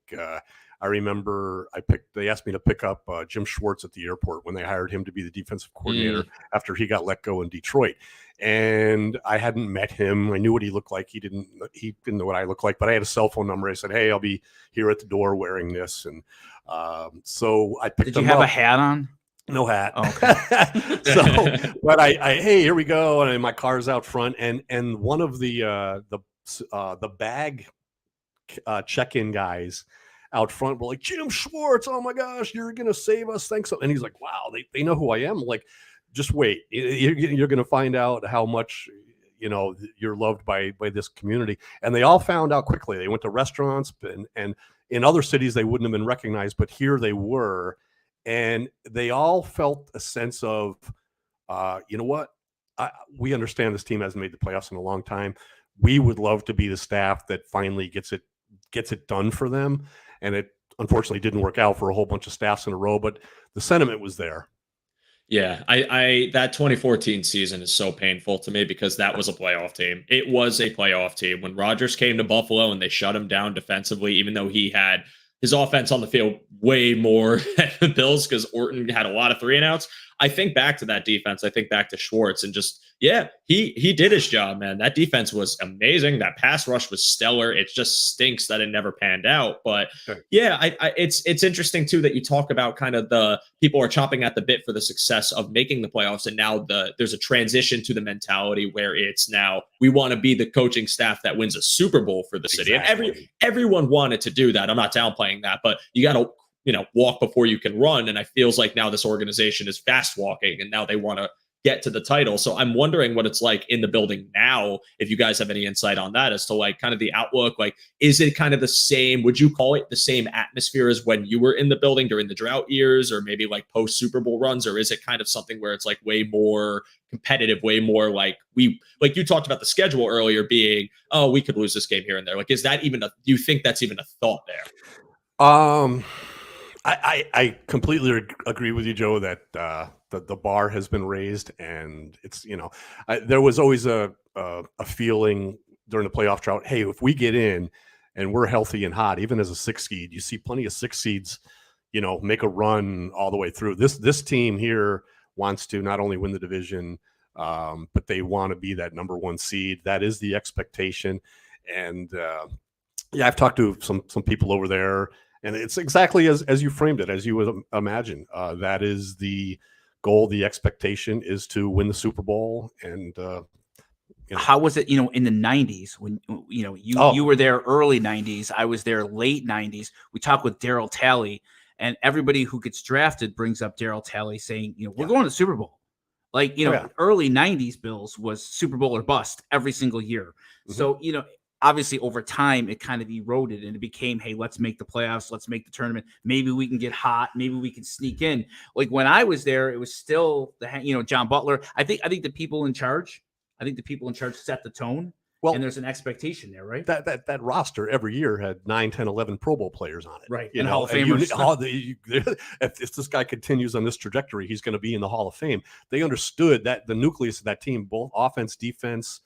I remember they asked me to pick up Jim Schwartz at the airport when they hired him to be the defensive coordinator after he got let go in Detroit. And I hadn't met him. I knew what he looked like. He didn't know what I looked like, but I had a cell phone number. I said, "Hey, I'll be here at the door wearing this." And so I picked him up. Did you have a hat on? No hat. Oh, okay. So, but hey, here we go. And my car's out front, and one of the bag check-in guys out front were like, "Jim Schwartz, oh my gosh, you're gonna save us, thanks." And he's like, "Wow, they know who I am." I'm like, just wait, you're gonna find out how much, you know, you're loved by this community. And they all found out quickly. They went to restaurants, and in other cities they wouldn't have been recognized, but here they were, and they all felt a sense of, you know what, we understand this team hasn't made the playoffs in a long time. We would love to be the staff that finally gets it done for them. And it unfortunately didn't work out for a whole bunch of staffs in a row, but the sentiment was there. Yeah, I that 2014 season is so painful to me because that was a playoff team. It was a playoff team. When Rodgers came to Buffalo and they shut him down defensively, even though he had his offense on the field way more than the Bills because Orton had a lot of 3-and-outs. I think back to that defense. I think back to Schwartz and just, he did his job, man. That defense was amazing. That pass rush was stellar. It just stinks that it never panned out. But it's interesting too that you talk about kind of the people are chomping at the bit for the success of making the playoffs, and now there's a transition to the mentality where it's now we want to be the coaching staff that wins a Super Bowl for the city, and everyone wanted to do that. I'm not downplaying that, but you got to walk before you can run. And I feels like now this organization is fast walking and now they want to get to the title. So I'm wondering what it's like in the building now, if you guys have any insight on that as to like kind of the outlook. Like, is it kind of the same? Would you call it the same atmosphere as when you were in the building during the drought years, or maybe like post Super Bowl runs? Or is it kind of something where it's like way more competitive, way more like like you talked about the schedule earlier being, oh, we could lose this game here and there. Like, is that even do you think that's even a thought there? I completely agree with you, Joe, that the bar has been raised, and it's, there was always a feeling during the playoff drought, hey, if we get in and we're healthy and hot, even as a 6 seed, you see plenty of 6 seeds, make a run all the way through. This team here wants to not only win the division, but they want to be that number 1 seed. That is the expectation. And I've talked to some people over there And it's exactly as you framed it, as you would imagine. That is the goal. The expectation is to win the Super Bowl. And how was it, in the 90s when, you were there early 90s, I was there late 90s. We talked with Daryl Talley, and everybody who gets drafted brings up Daryl Talley saying, we're going to the Super Bowl. Like, early 90s Bills was Super Bowl or bust every single year. Mm-hmm. So, obviously over time it kind of eroded and it became, hey, let's make the playoffs, let's make the tournament. Maybe we can get hot. Maybe we can sneak in. Like when I was there, it was still John Butler. I think the people in charge set the tone. Well, and there's an expectation there, right? That roster every year had 9, 10, 11 Pro Bowl players on it. Right. And Hall of Famers. If this guy continues on this trajectory, he's going to be in the Hall of Fame. They understood that the nucleus of that team, both offense, defense,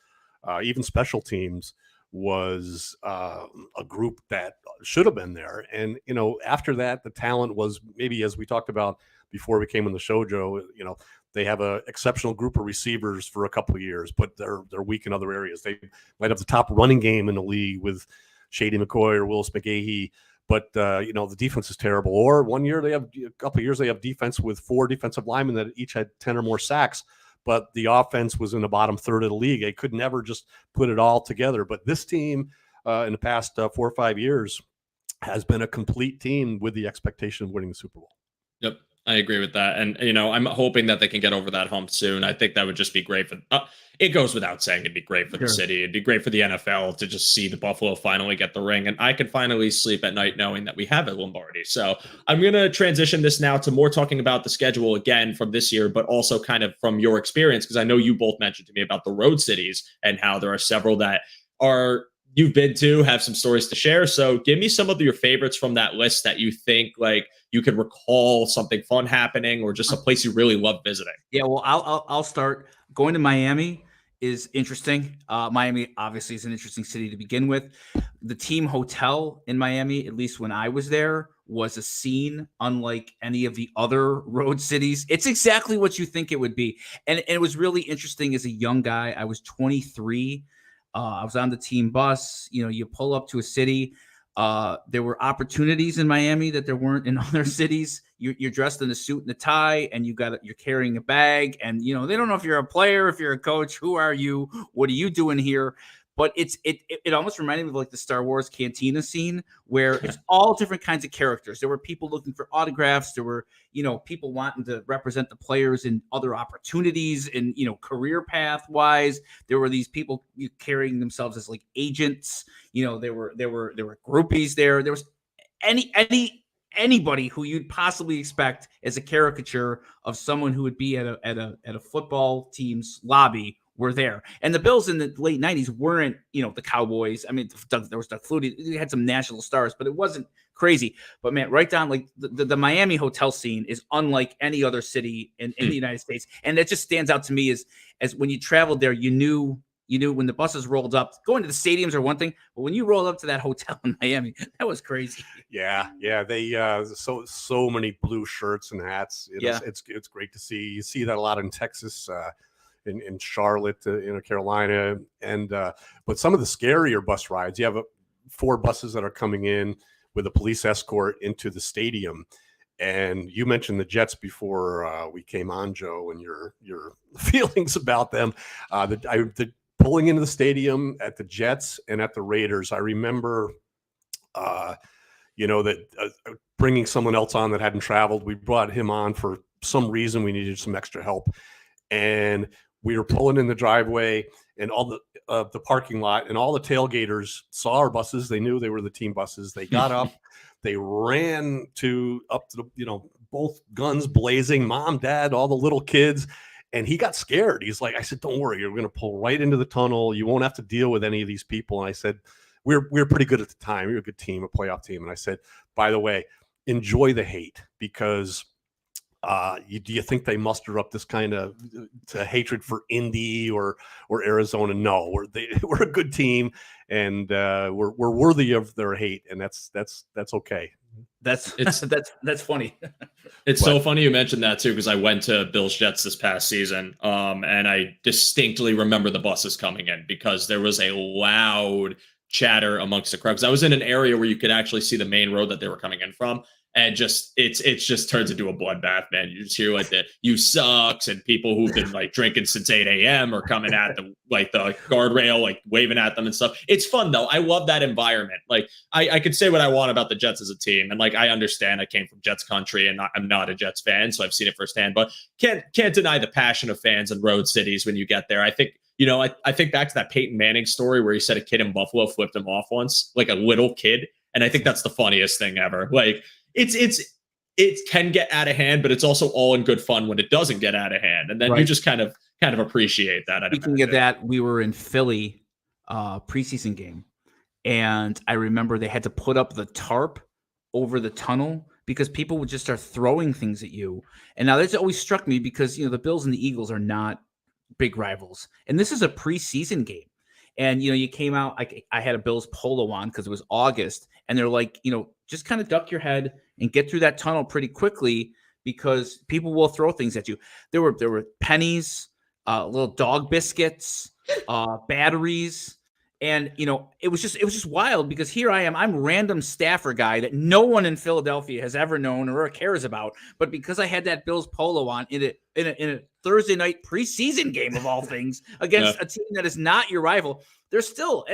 even special teams, was a group that should have been there. And, after that, the talent was maybe, as we talked about before we came on the show, Joe, they have an exceptional group of receivers for a couple of years, but they're weak in other areas. They might have the top running game in the league with Shady McCoy or Willis McGahee, but the defense is terrible. Or one year a couple of years they have defense with 4 defensive linemen that each had 10 or more sacks, but the offense was in the bottom third of the league. They could never just put it all together. But this team in the past 4 or 5 years has been a complete team with the expectation of winning the Super Bowl. Yep. I agree with that. And, I'm hoping that they can get over that hump soon. I think that would just be great for, it goes without saying, it'd be great for the city. It'd be great for the NFL to just see the Buffalo finally get the ring. And I can finally sleep at night knowing that we have it Lombardi. So I'm going to transition this now to more talking about the schedule again from this year, but also kind of from your experience, because I know you both mentioned to me about the road cities and how there are several that you've been to, have some stories to share. So give me some of your favorites from that list that you think like you could recall something fun happening or just a place you really love visiting. Yeah, well, I'll start. Going to Miami is interesting. Miami obviously is an interesting city to begin with. The team hotel in Miami, at least when I was there, was a scene unlike any of the other road cities. It's exactly what you think it would be. And it was really interesting as a young guy. I was 23. I was on the team bus. You pull up to a city. There were opportunities in Miami that there weren't in other cities. You're dressed in a suit and a tie, and you're carrying a bag, and they don't know if you're a player, if you're a coach. Who are you? What are you doing here? But it almost reminded me of like the Star Wars cantina scene where it's all different kinds of characters. There were people looking for autographs. There were, people wanting to represent the players in other opportunities and, career path wise. There were these people carrying themselves as like agents. There were groupies there. There was anybody who you'd possibly expect as a caricature of someone who would be at a football team's lobby were there. And the Bills in the late 90s weren't, the Cowboys. I mean, there was Doug Flutie. They had some national stars, but it wasn't crazy. But man, right down like the Miami hotel scene is unlike any other city in the United States. And that just stands out to me as when you traveled there, you knew when the buses rolled up. Going to the stadiums are one thing, but when you rolled up to that hotel in Miami, that was crazy. Yeah. They so many blue shirts and hats. It's great to see. You see that a lot in Texas. In Charlotte, Carolina, and but some of the scarier bus rides, you have 4 buses that are coming in with a police escort into the stadium. And you mentioned the Jets before we came on, Joe, and your feelings about them. The pulling into the stadium at the Jets and at the Raiders, I remember, bringing someone else on that hadn't traveled. We brought him on for some reason. We needed some extra help, and we were pulling in the driveway and all the parking lot, and all the tailgaters saw our buses. They knew they were the team buses. They got up, they ran up to both guns blazing, mom, dad, all the little kids. And he got scared. He's like, I said, don't worry, you're going to pull right into the tunnel. You won't have to deal with any of these people. And I said, we were pretty good at the time. We were a good team, a playoff team. And I said, by the way, enjoy the hate, because do you think they muster up this kind of hatred for Indy or Arizona? No, we're a good team, and we're worthy of their hate, and that's okay. That's funny. It's so funny you mentioned that too, because I went to Bills Jets this past season, and I distinctly remember the buses coming in because there was a loud chatter amongst the crowd. Because I was in an area where you could actually see the main road that they were coming in from. And just it's just turns into a bloodbath, man. You just hear like the "you sucks" and people who've been like drinking since 8 a.m. are coming at the guardrail, like waving at them and stuff. It's fun though. I love that environment. Like I could say what I want about the Jets as a team, and like I understand I came from Jets country and I'm not a Jets fan, so I've seen it firsthand. But can't deny the passion of fans in road cities when you get there. I think. I think back to that Peyton Manning story where he said a kid in Buffalo flipped him off once, like a little kid, and I think that's the funniest thing ever. Like. It can get out of hand, but it's also all in good fun when it doesn't get out of hand, and then you just kind of appreciate that. Speaking of that, we were in Philly preseason game, and I remember they had to put up the tarp over the tunnel because people would just start throwing things at you. And now that's always struck me because the Bills and the Eagles are not big rivals, and this is a preseason game. And, you came out, I had a Bills polo on because it was August, and they're like, just kind of duck your head and get through that tunnel pretty quickly because people will throw things at you. There were pennies, little dog biscuits, batteries. And, it was just wild because here I am. I'm a random staffer guy that no one in Philadelphia has ever known or cares about. But because I had that Bills polo on in a Thursday night preseason game of all things against a team that is not your rival, there's still,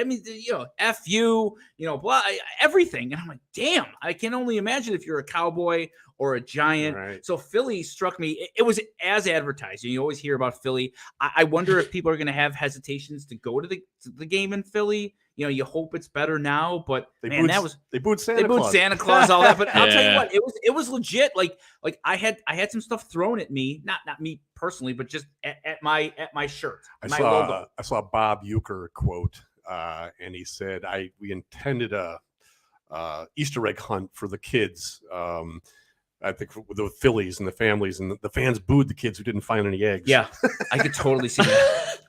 F you, blah, everything. And I'm like, damn, I can only imagine if you're a Cowboy or a Giant. Right. So Philly struck me. It was as advertised. You always hear about Philly. I wonder if people are going to have hesitations to go to the game in Philly. You hope it's better now, but they booed Santa Claus, all that. But I'll tell you what, it was legit. Like I had some stuff thrown at me, not me personally, but just at my shirt. I saw Bob Uecker quote, and he said, we intended a Easter egg hunt for the kids. I think with the Phillies and the families, and the fans booed the kids who didn't find any eggs. Yeah, I could totally see that.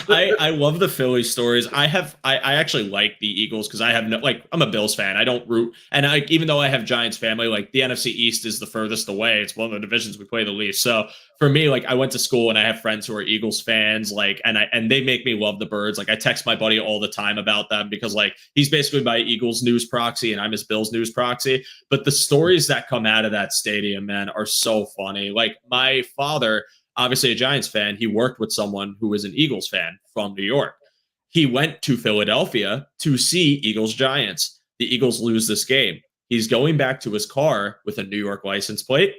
I love the Philly stories. I actually like the Eagles because I have I'm a Bills fan. I don't root, and even though I have Giants family, like the NFC East is the furthest away. It's one of the divisions we play the least. So for me, like I went to school and I have friends who are Eagles fans, and they make me love the Birds. Like I text my buddy all the time about them because he's basically my Eagles news proxy and I'm his Bills news proxy. But the stories that come out of that stadium, man, are so funny. Like my father, obviously a Giants fan, he worked with someone who was an Eagles fan from New York. He went to Philadelphia to see Eagles Giants. The Eagles lose this game. He's going back to his car with a New York license plate,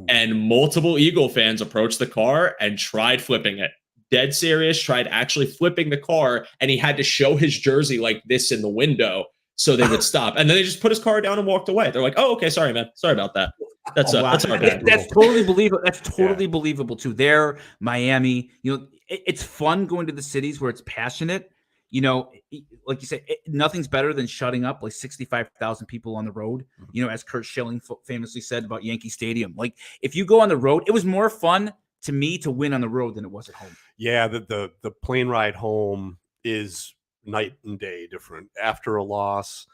and multiple Eagle fans approached the car and tried flipping it. Dead serious, tried actually flipping the car, and he had to show his jersey like this in the window so they would stop. And then they just put his car down and walked away. They're like, "Oh, okay, sorry, man. Sorry about that." That's our bad. That's totally believable. That's totally believable too. There, Miami, it's fun going to the cities where it's passionate. Like you said, nothing's better than shutting up like 65,000 people on the road. As Kurt Schilling famously said about Yankee Stadium. Like if you go on the road, it was more fun to me to win on the road than it was at home. Yeah, the plane ride home is night and day different. After a loss,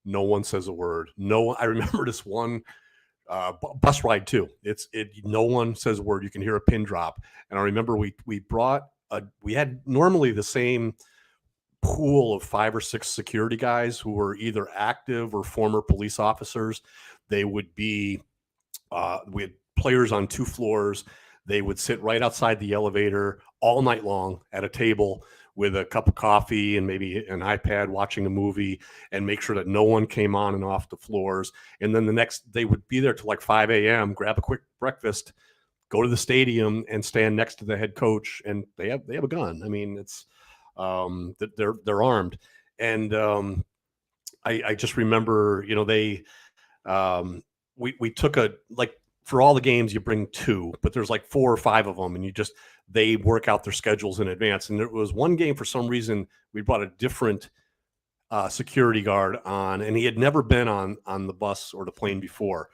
no one says a word. I remember this one bus ride too. No one says a word. You can hear a pin drop. And I remember we had normally the same pool of 5 or 6 security guys who were either active or former police officers. They would be, we had players on 2 floors. They would sit right outside the elevator all night long at a table with a cup of coffee and maybe an iPad watching a movie and make sure that no one came on and off the floors. And then they would be there till like 5 a.m., grab a quick breakfast, go to the stadium and stand next to the head coach. And they have a gun. I mean, it's they're armed. And I just remember, we took for all the games you bring 2, but there's like 4 or 5 of them, and they work out their schedules in advance. And there was one game, for some reason, we brought a different security guard on, and he had never been on the bus or the plane before,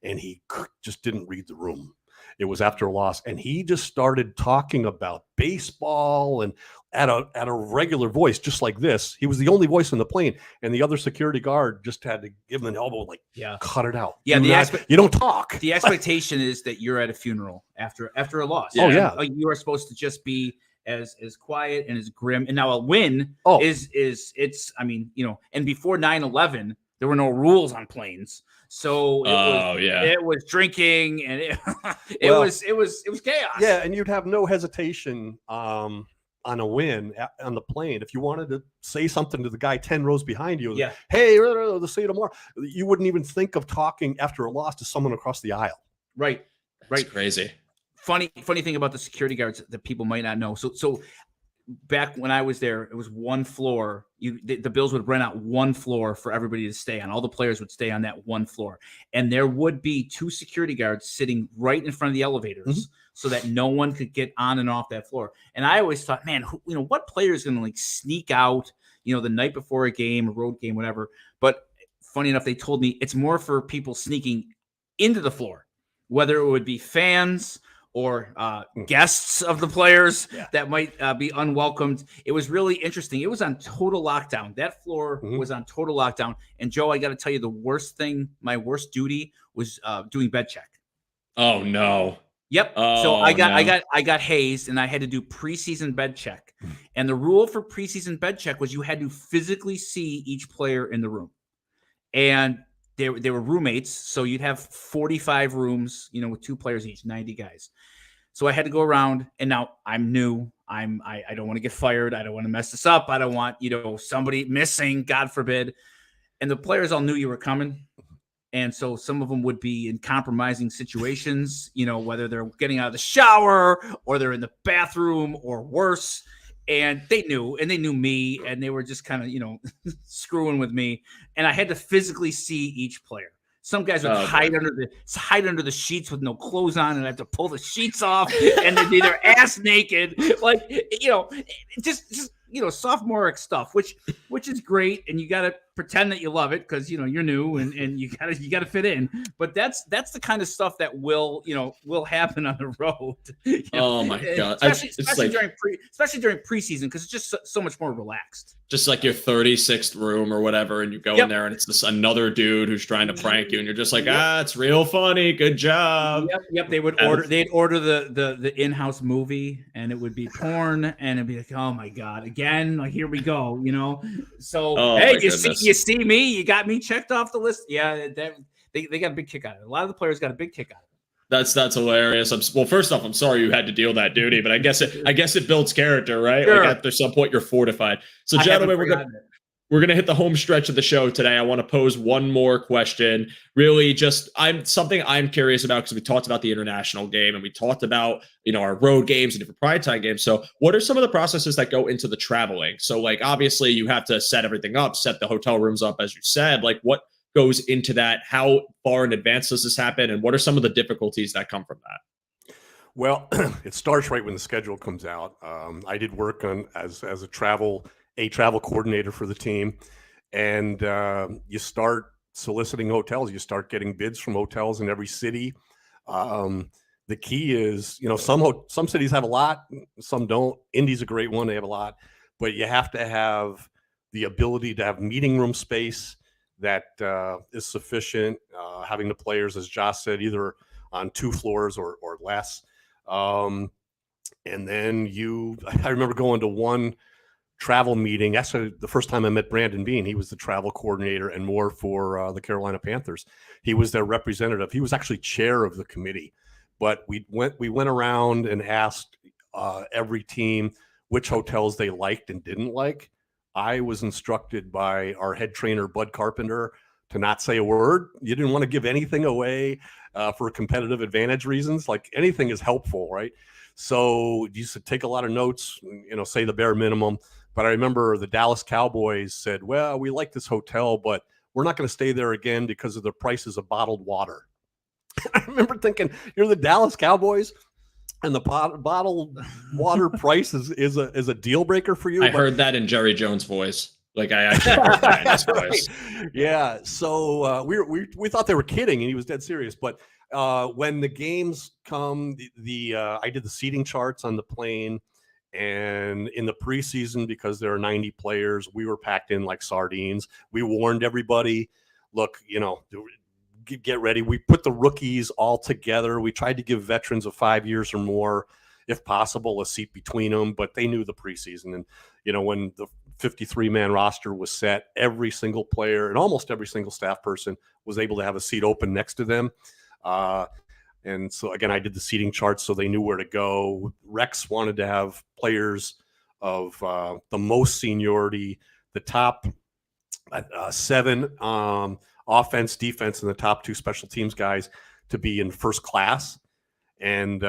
and he just didn't read the room. It was after a loss, and he just started talking about baseball and at a regular voice, just like this. He was the only voice on the plane, and the other security guard just had to give him an elbow, cut it out. Yeah, you don't talk. The expectation is that you're at a funeral after a loss. Oh yeah, like you are supposed to just be as quiet and as grim. And now a win is it's, I mean, you know, and before 9/11, there were no rules on planes. So it was drinking and it was chaos. Yeah, and you'd have no hesitation on a win on the plane. If you wanted to say something to the guy 10 rows behind you, hey, they'll see you tomorrow. You wouldn't even think of talking after a loss to someone across the aisle. Right. That's crazy. Funny thing about the security guards that people might not know. So back when I was there, it was one floor. The Bills would rent out one floor for everybody to stay on. All the players would stay on that one floor. And there would be 2 security guards sitting right in front of the elevators so that no one could get on and off that floor. And I always thought, man, what player is going to like sneak out, the night before a game, a road game, whatever. But funny enough, they told me it's more for people sneaking into the floor, whether it would be fans or guests of the players that might be unwelcomed. It was really interesting. It was on total lockdown. That floor was on total lockdown. And Joe, I got to tell you, my worst duty was doing bed check. Oh no. Yep. So I got hazed and I had to do preseason bed check. And the rule for preseason bed check was you had to physically see each player in the room. And they were roommates, so you'd have 45 rooms, with 2 players each, 90 guys. So I had to go around, and now I'm new. I don't want to get fired. I don't want to mess this up. I don't want, somebody missing, God forbid. And the players all knew you were coming. And so some of them would be in compromising situations, whether they're getting out of the shower or they're in the bathroom or worse. And they knew me, and they were just kind of, screwing with me. And I had to physically see each player. Some guys would hide under the sheets with no clothes on, and I have to pull the sheets off, and they'd be their ass naked, like just sophomoric stuff, which is great, and you got to pretend that you love it because you're new and you gotta fit in. But that's the kind of stuff that will happen on the road. Oh my God, especially during preseason, because it's just so much more relaxed. Just like your 36th room or whatever, and you go in there and it's this another dude who's trying to prank you, and you're just like, it's real funny, good job. Yep. They'd order the in-house movie, and it would be porn, and it'd be like, oh my God, again, like here we go, So hey, you see me, you got me checked off the list. Yeah, they got a big kick out of it. A lot of the players got a big kick out of it. That's hilarious. Well, first off, I'm sorry you had to deal that duty, but I guess it builds character, right? Sure. Like after some point, you're fortified. So, gentlemen, we're gonna hit the home stretch of the show today. I want to pose one more question. Really, something I'm curious about, because we talked about the international game and we talked about our road games and different primetime games. So, what are some of the processes that go into the traveling? So, like obviously, you have to set everything up, set the hotel rooms up, as you said. Like, what goes into that? How far in advance does this happen? And what are some of the difficulties that come from that? Well, it starts right when the schedule comes out. I did work on as a travel coordinator for the team, and you start soliciting hotels. You start getting bids from hotels in every city. The key is, some cities have a lot, some don't. Indy's a great one; they have a lot, but you have to have the ability to have meeting room space that is sufficient, having the players, as Josh said, either on 2 floors or less. And then I remember going to one travel meeting. Actually, the first time I met Brandon Bean, he was the travel coordinator and more for the Carolina Panthers. He was their representative. He was actually chair of the committee. But we went around and asked every team which hotels they liked and didn't like. I was instructed by our head trainer, Bud Carpenter, to not say a word. You didn't want to give anything away for competitive advantage reasons. Like anything is helpful, right? So you used to take a lot of notes, say the bare minimum. But I remember the Dallas Cowboys said, well, we like this hotel, but we're not going to stay there again because of the prices of bottled water. I remember thinking, you're the Dallas Cowboys, and the bottled water price is a deal breaker for you. I heard that in Jerry Jones' voice. Like I actually heard that in his voice. Yeah. So we thought they were kidding, and he was dead serious. But when the games come, I did the seating charts on the plane, and in the preseason, because there are 90 players, we were packed in like sardines. We warned everybody, look, get ready. We put the rookies all together. We tried to give veterans of 5 years or more. if possible, a seat between them. But they knew the preseason, and when the 53-man roster was set, every single player and almost every single staff person was able to have a seat open next to them. And so, again, I did the seating charts so they knew where to go. Rex wanted to have players of the most seniority, the top 7 offense, defense, and the top 2 special teams guys to be in first class. And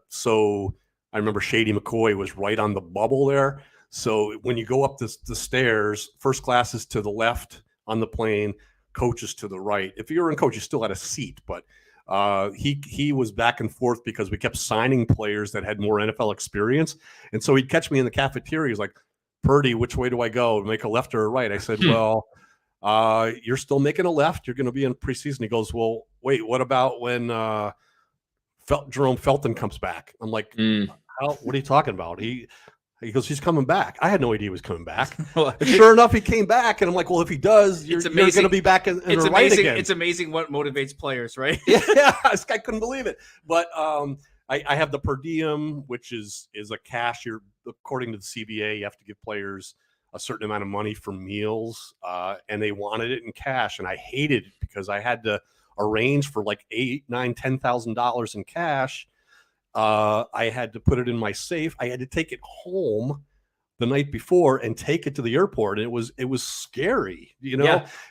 so I remember Shady McCoy was right on the bubble there. So when you go up the stairs, first class is to the left on the plane, coach is to the right. If you were in coach, you still had a seat, but he was back and forth because we kept signing players that had more NFL experience. And so he'd catch me in the cafeteria. He's like, Purdy, which way do I go? Make a left or a right? I said, well, you're still making a left. You're going to be in preseason. He goes, well, wait, what about when Jerome Felton comes back? I'm like, what are you talking about? He goes, he's coming back. I had no idea he was coming back. And sure enough, he came back. And I'm like, well, if he does, you're going to be back in the right again. It's amazing what motivates players, right? Yeah, this guy couldn't believe it. But I have the per diem, which is a cash. According to the CBA, you have to give players a certain amount of money for meals, and they wanted it in cash. And I hated it because I had to arrange for like $8,000, $9,000, $10,000 in cash. I had to put it in my safe. I had to take it home the night before and take it to the airport. And it was scary,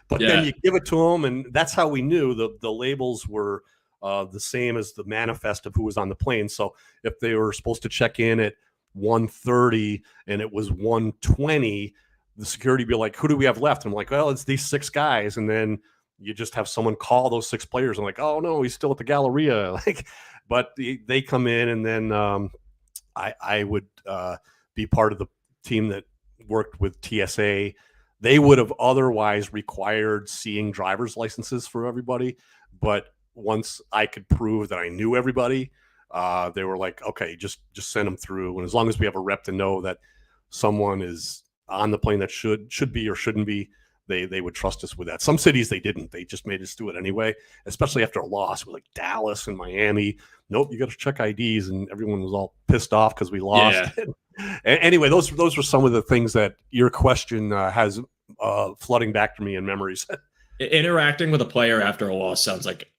but then you give it to them. And that's how we knew the labels were the same as the manifest of who was on the plane. So if they were supposed to check in at 1:30 and it was 1:20, the security would be like, who do we have left? And I'm like, well, it's these 6 guys. And then you just have someone call those 6 players. I'm like, oh no, he's still at the Galleria. But they come in, and then I would be part of the team that worked with TSA. They would have otherwise required seeing driver's licenses for everybody. But once I could prove that I knew everybody, they were like, okay, just send them through. And as long as we have a rep to know that someone is on the plane that should be or shouldn't be, they would trust us with that. Some cities they didn't. They just made us do it anyway, especially after a loss with like Dallas and Miami. Nope, you got to check IDs, and everyone was all pissed off because we lost. Yeah. Anyway, those were some of the things that your question has flooding back to me in memories. Interacting with a player after a loss sounds like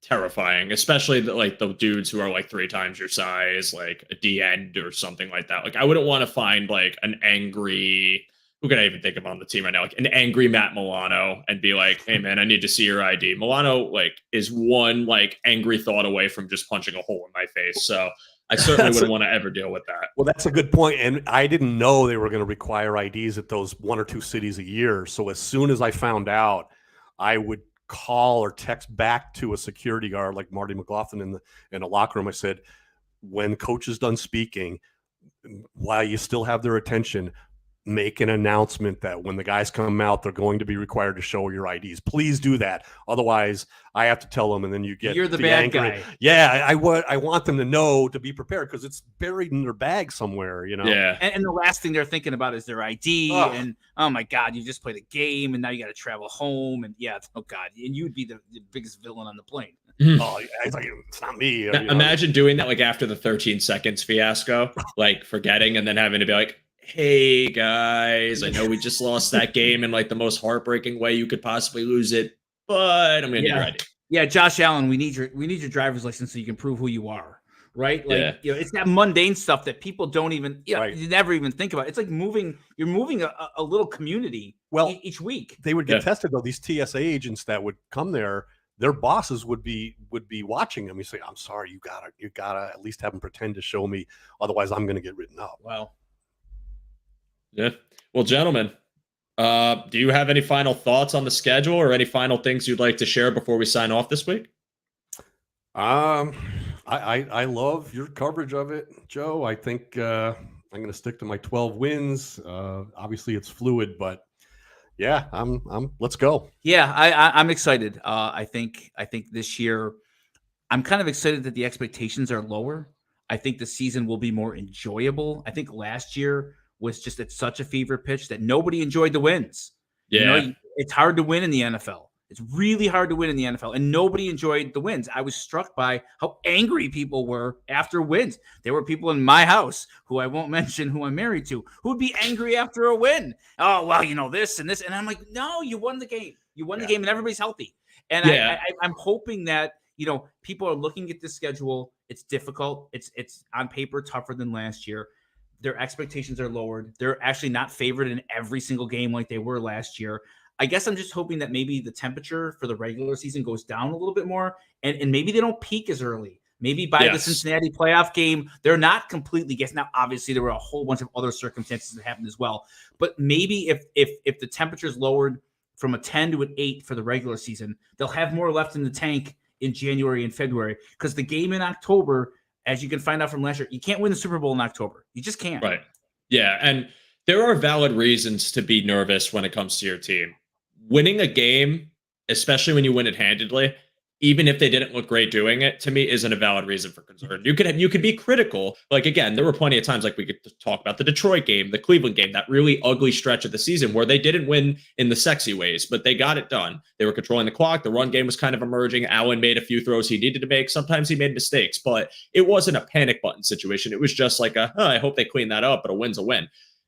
terrifying, especially the dudes who are like 3 times your size, like a D end or something like that. Like I wouldn't want to find like an angry, who can I even think of on the team right now? Like an angry Matt Milano and be like, hey man, I need to see your ID. Milano is one angry thought away from just punching a hole in my face. So I certainly wouldn't want to ever deal with that. Well, that's a good point. And I didn't know they were going to require IDs at those 1 or 2 cities a year. So as soon as I found out, I would call or text back to a security guard like Marty McLaughlin in a locker room. I said, when coach is done speaking, while you still have their attention, make an announcement that when the guys come out, they're going to be required to show your IDs. Please do that. Otherwise, I have to tell them, and then you're the bad guy. Yeah, I want them to know to be prepared because it's buried in their bag somewhere, Yeah. And the last thing they're thinking about is their ID. Oh. And oh my God, you just played a game, and now you got to travel home, and oh God, and you would be the biggest villain on the plane. Oh, it's not me. Imagine doing that after the 13 seconds fiasco, forgetting and then having to be like, hey guys, I know we just lost that game in the most heartbreaking way you could possibly lose it, but I'm gonna need your ID. Yeah, Josh Allen, we need your driver's license so you can prove who you are, right? It's that mundane stuff that people don't even, you never even think about. It's like you're moving a little community each week. They would get tested though. These TSA agents that would come there, their bosses would be watching them. You say, I'm sorry, you gotta at least have them pretend to show me, otherwise I'm gonna get written up. Wow. Yeah. Well, gentlemen, do you have any final thoughts on the schedule or any final things you'd like to share before we sign off this week? I love your coverage of it, Joe. I think I'm going to stick to my 12 wins. Obviously, it's fluid, but yeah, let's go. Yeah, I'm excited. I think this year, I'm kind of excited that the expectations are lower. I think the season will be more enjoyable. I think last year was just at such a fever pitch that nobody enjoyed the wins. Yeah. It's hard to win in the NFL. It's really hard to win in the NFL, and nobody enjoyed the wins. I was struck by how angry people were after wins. There were people in my house, who I won't mention who I'm married to, who would be angry after a win. Oh, well, this and this. And I'm like, no, you won the game. You won the game, and everybody's healthy. And I'm hoping that, people are looking at this schedule. It's difficult. It's on paper tougher than last year. Their expectations are lowered. They're actually not favored in every single game like they were last year. I guess I'm just hoping that maybe the temperature for the regular season goes down a little bit more, and maybe they don't peak as early. Maybe by the Cincinnati playoff game, they're not completely guessing. Now, obviously, there were a whole bunch of other circumstances that happened as well. But maybe if the temperature is lowered from a 10 to an 8 for the regular season, they'll have more left in the tank in January and February, because the game in October, as you can find out from last year, you can't win the Super Bowl in October. You just can't. Right. Yeah. And there are valid reasons to be nervous when it comes to your team. Winning a game, especially when you win it handedly, even if they didn't look great doing it, to me isn't a valid reason for concern. You could be critical. Like, again, there were plenty of times, like we could talk about the Detroit game, the Cleveland game, that really ugly stretch of the season where they didn't win in the sexy ways, but they got it done. They were controlling the clock. The run game was kind of emerging. Allen made a few throws he needed to make. Sometimes he made mistakes, but it wasn't a panic button situation. It was just like I hope they clean that up, but a win's a win.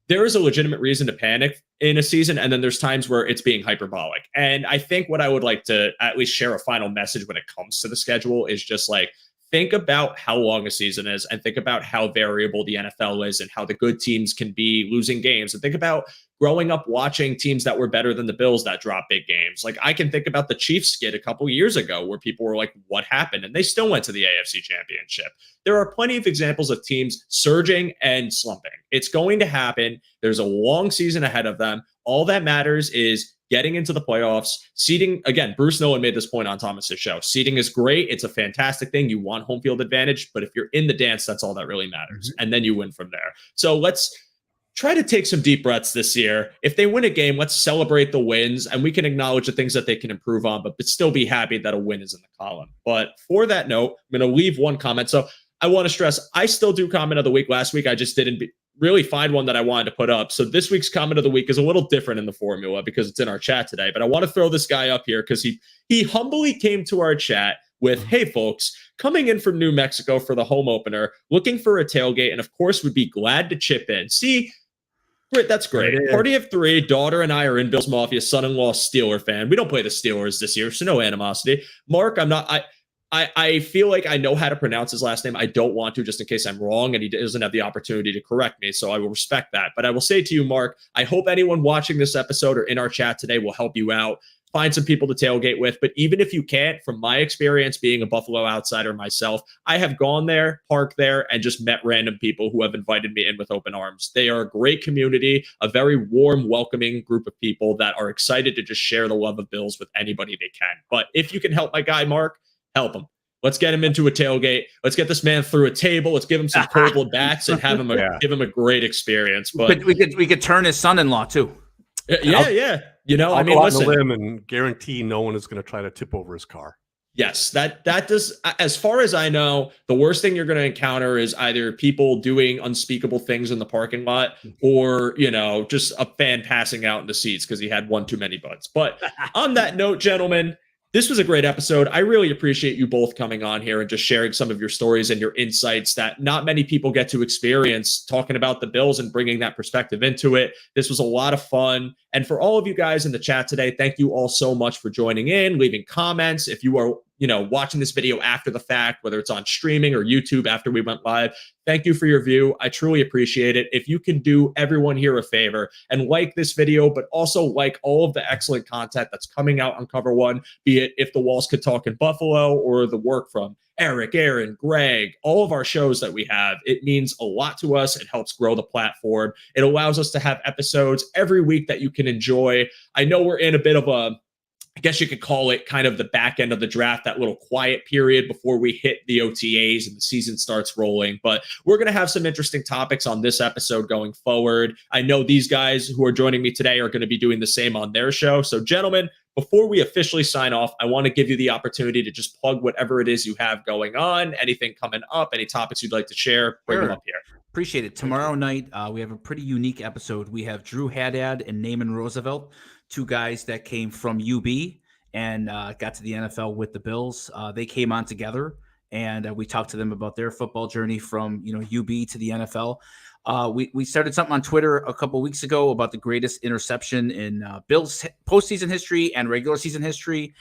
There is a legitimate reason to panic in a season, and then there's times where it's being hyperbolic. And I think what I would like to at least share a final message when it comes to the schedule is just like, think about how long a season is, and think about how variable the NFL is and how the good teams can be losing games. And think about growing up watching teams that were better than the Bills that drop big games. Like, I can think about the Chiefs skid a couple years ago where people were like, what happened? And they still went to the AFC Championship. There are plenty of examples of teams surging and slumping. It's going to happen. There's a long season ahead of them. All that matters is getting into the playoffs. Seeding, again, Bruce Nolan made this point on Thomas's show. Seeding is great. It's a fantastic thing. You want home field advantage, but if you're in the dance, that's all that really matters. Mm-hmm. And then you win from there. So let's try to take some deep breaths this year. If they win a game, let's celebrate the wins, and we can acknowledge the things that they can improve on, but still be happy that a win is in the column. But for that note, I'm going to leave one comment. So I want to stress, I still do comment of the week. Last week, I just didn't really find one that I wanted to put up. So this week's comment of the week is a little different in the formula because it's in our chat today. But I want to throw this guy up here because he humbly came to our chat with, hey, folks, coming in from New Mexico for the home opener, looking for a tailgate, and of course would be glad to chip in. See, great, that's great. Party of three, daughter and I are in Bills Mafia, son-in-law Steeler fan. We don't play the Steelers this year, so no animosity. Mark, I feel like I know how to pronounce his last name. I don't want to, just in case I'm wrong, and he doesn't have the opportunity to correct me, so I will respect that. But I will say to you, Mark, I hope anyone watching this episode or in our chat today will help you out. Find some people to tailgate with. But even if you can't, from my experience being a Buffalo outsider myself, I have gone there, parked there, and just met random people who have invited me in with open arms. They are a great community, a very warm, welcoming group of people that are excited to just share the love of Bills with anybody they can. But if you can help my guy, Mark, help him. Let's get him into a tailgate. Let's get this man through a table. Let's give him some cold bats and have him give him a great experience. But we could turn his son-in-law too. Yeah. You know, I'll go out on a limb and guarantee no one is going to try to tip over his car. Yes, that does. As far as I know, the worst thing you're going to encounter is either people doing unspeakable things in the parking lot, or just a fan passing out in the seats because he had one too many butts. But on that note, gentlemen, this was a great episode. I really appreciate you both coming on here and just sharing some of your stories and your insights that not many people get to experience, talking about the Bills and bringing that perspective into it. This was a lot of fun. And for all of you guys in the chat today, thank you all so much for joining in, leaving comments. If you are watching this video after the fact, whether it's on streaming or YouTube after we went live, thank you for your view. I truly appreciate it. If you can do everyone here a favor and like this video, but also like all of the excellent content that's coming out on Cover One, be it If the Walls Could Talk in Buffalo or the work from Eric, Aaron, Greg, all of our shows that we have, it means a lot to us. It helps grow the platform. It allows us to have episodes every week that you can enjoy. I know we're in a bit of I guess you could call it kind of the back end of the draft, that little quiet period before we hit the OTAs and the season starts rolling. But we're going to have some interesting topics on this episode going forward. I know these guys who are joining me today are going to be doing the same on their show. So, gentlemen, before we officially sign off, I want to give you the opportunity to just plug whatever it is you have going on, anything coming up, any topics you'd like to share, bring them up here. Appreciate it. Tomorrow night, we have a pretty unique episode. We have Drew Haddad and Naaman Roosevelt, two guys that came from UB and got to the NFL with the Bills. They came on together, and we talked to them about their football journey from UB to the NFL. We started something on Twitter a couple weeks ago about the greatest interception in Bills postseason history and regular season history.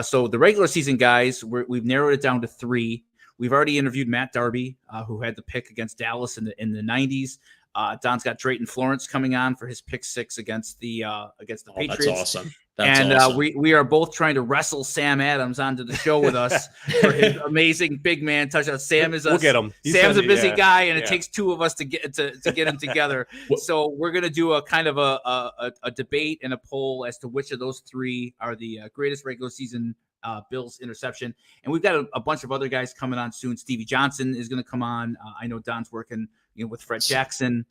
So the regular season guys, we've narrowed it down to 3. We've already interviewed Matt Darby, who had the pick against Dallas in the 90s. Don's got Drayton Florence coming on for his pick 6 against the Patriots. That's awesome. That's awesome. We are both trying to wrestle Sam Adams onto the show with us for his amazing big man touchdown. Sam is we'll get him. Sam's a busy guy, and it takes 2 of us to get him together. So we're gonna do a kind of a debate and a poll as to which of those 3 are the greatest regular season Bills interception. And we've got a bunch of other guys coming on soon. Stevie Johnson is going to come on. I know Don's working with Fred Jackson.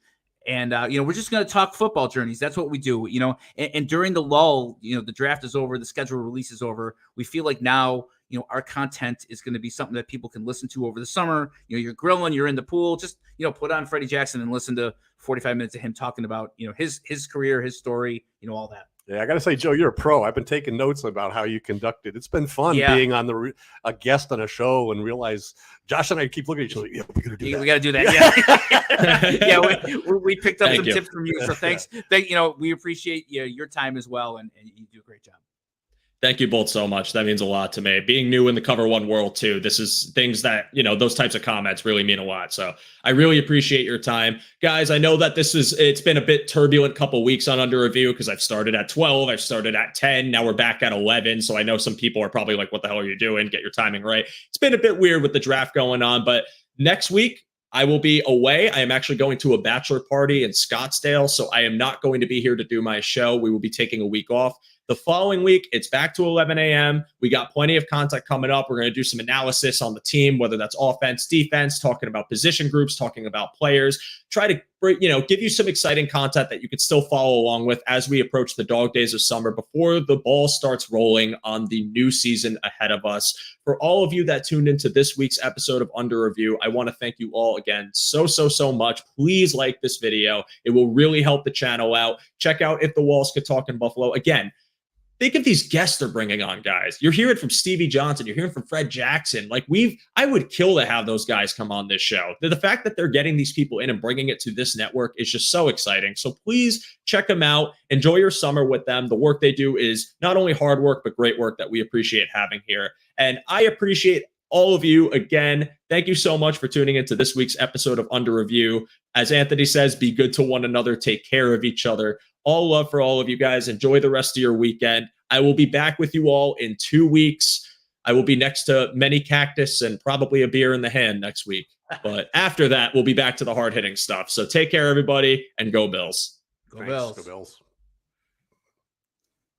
And, we're just going to talk football journeys. That's what we do, and during the lull, the draft is over, the schedule release is over. We feel like now, our content is going to be something that people can listen to over the summer. You're grilling, you're in the pool, just, put on Freddie Jackson and listen to 45 minutes of him talking about, his career, his story, all that. Yeah, I got to say, Joe, you're a pro. I've been taking notes about how you conducted. It's been fun being on a guest on a show and realize Josh and I keep looking at each other. Yeah, we got to do that. We got to do that. Yeah, we picked up some tips from you. So thanks. We appreciate your time as well, and you do a great job. Thank you both so much. That means a lot to me. Being new in the Cover One world too, this is things that, those types of comments really mean a lot. So I really appreciate your time. Guys, I know that it's been a bit turbulent couple weeks on Under Review because I've started at 12, I've started at 10, now we're back at 11. So I know some people are probably like, what the hell are you doing? Get your timing right. It's been a bit weird with the draft going on, but next week, I will be away. I am actually going to a bachelor party in Scottsdale, so I am not going to be here to do my show. We will be taking a week off. The following week, it's back to 11 a.m. We got plenty of content coming up. We're going to do some analysis on the team, whether that's offense, defense, talking about position groups, talking about players, try to give you some exciting content that you could still follow along with as we approach the dog days of summer before the ball starts rolling on the new season ahead of us. For all of you that tuned into this week's episode of Under Review, I want to thank you all again so much. Please like this video. It will really help the channel out. Check out If the Walls Could Talk in Buffalo. Again, think of these guests they're bringing on, guys. You're hearing from Stevie Johnson. You're hearing from Fred Jackson. I would kill to have those guys come on this show. The fact that they're getting these people in and bringing it to this network is just so exciting. So please check them out. Enjoy your summer with them. The work they do is not only hard work, but great work that we appreciate having here. And I appreciate all of you. Again, thank you so much for tuning into this week's episode of Under Review. As Anthony says, be good to one another. Take care of each other. All love for all of you guys. Enjoy the rest of your weekend. I will be back with you all in 2 weeks. I will be next to many cactus and probably a beer in the hand next week. But after that, we'll be back to the hard-hitting stuff. So take care, everybody, and go Bills. Go Bills. Go Bills.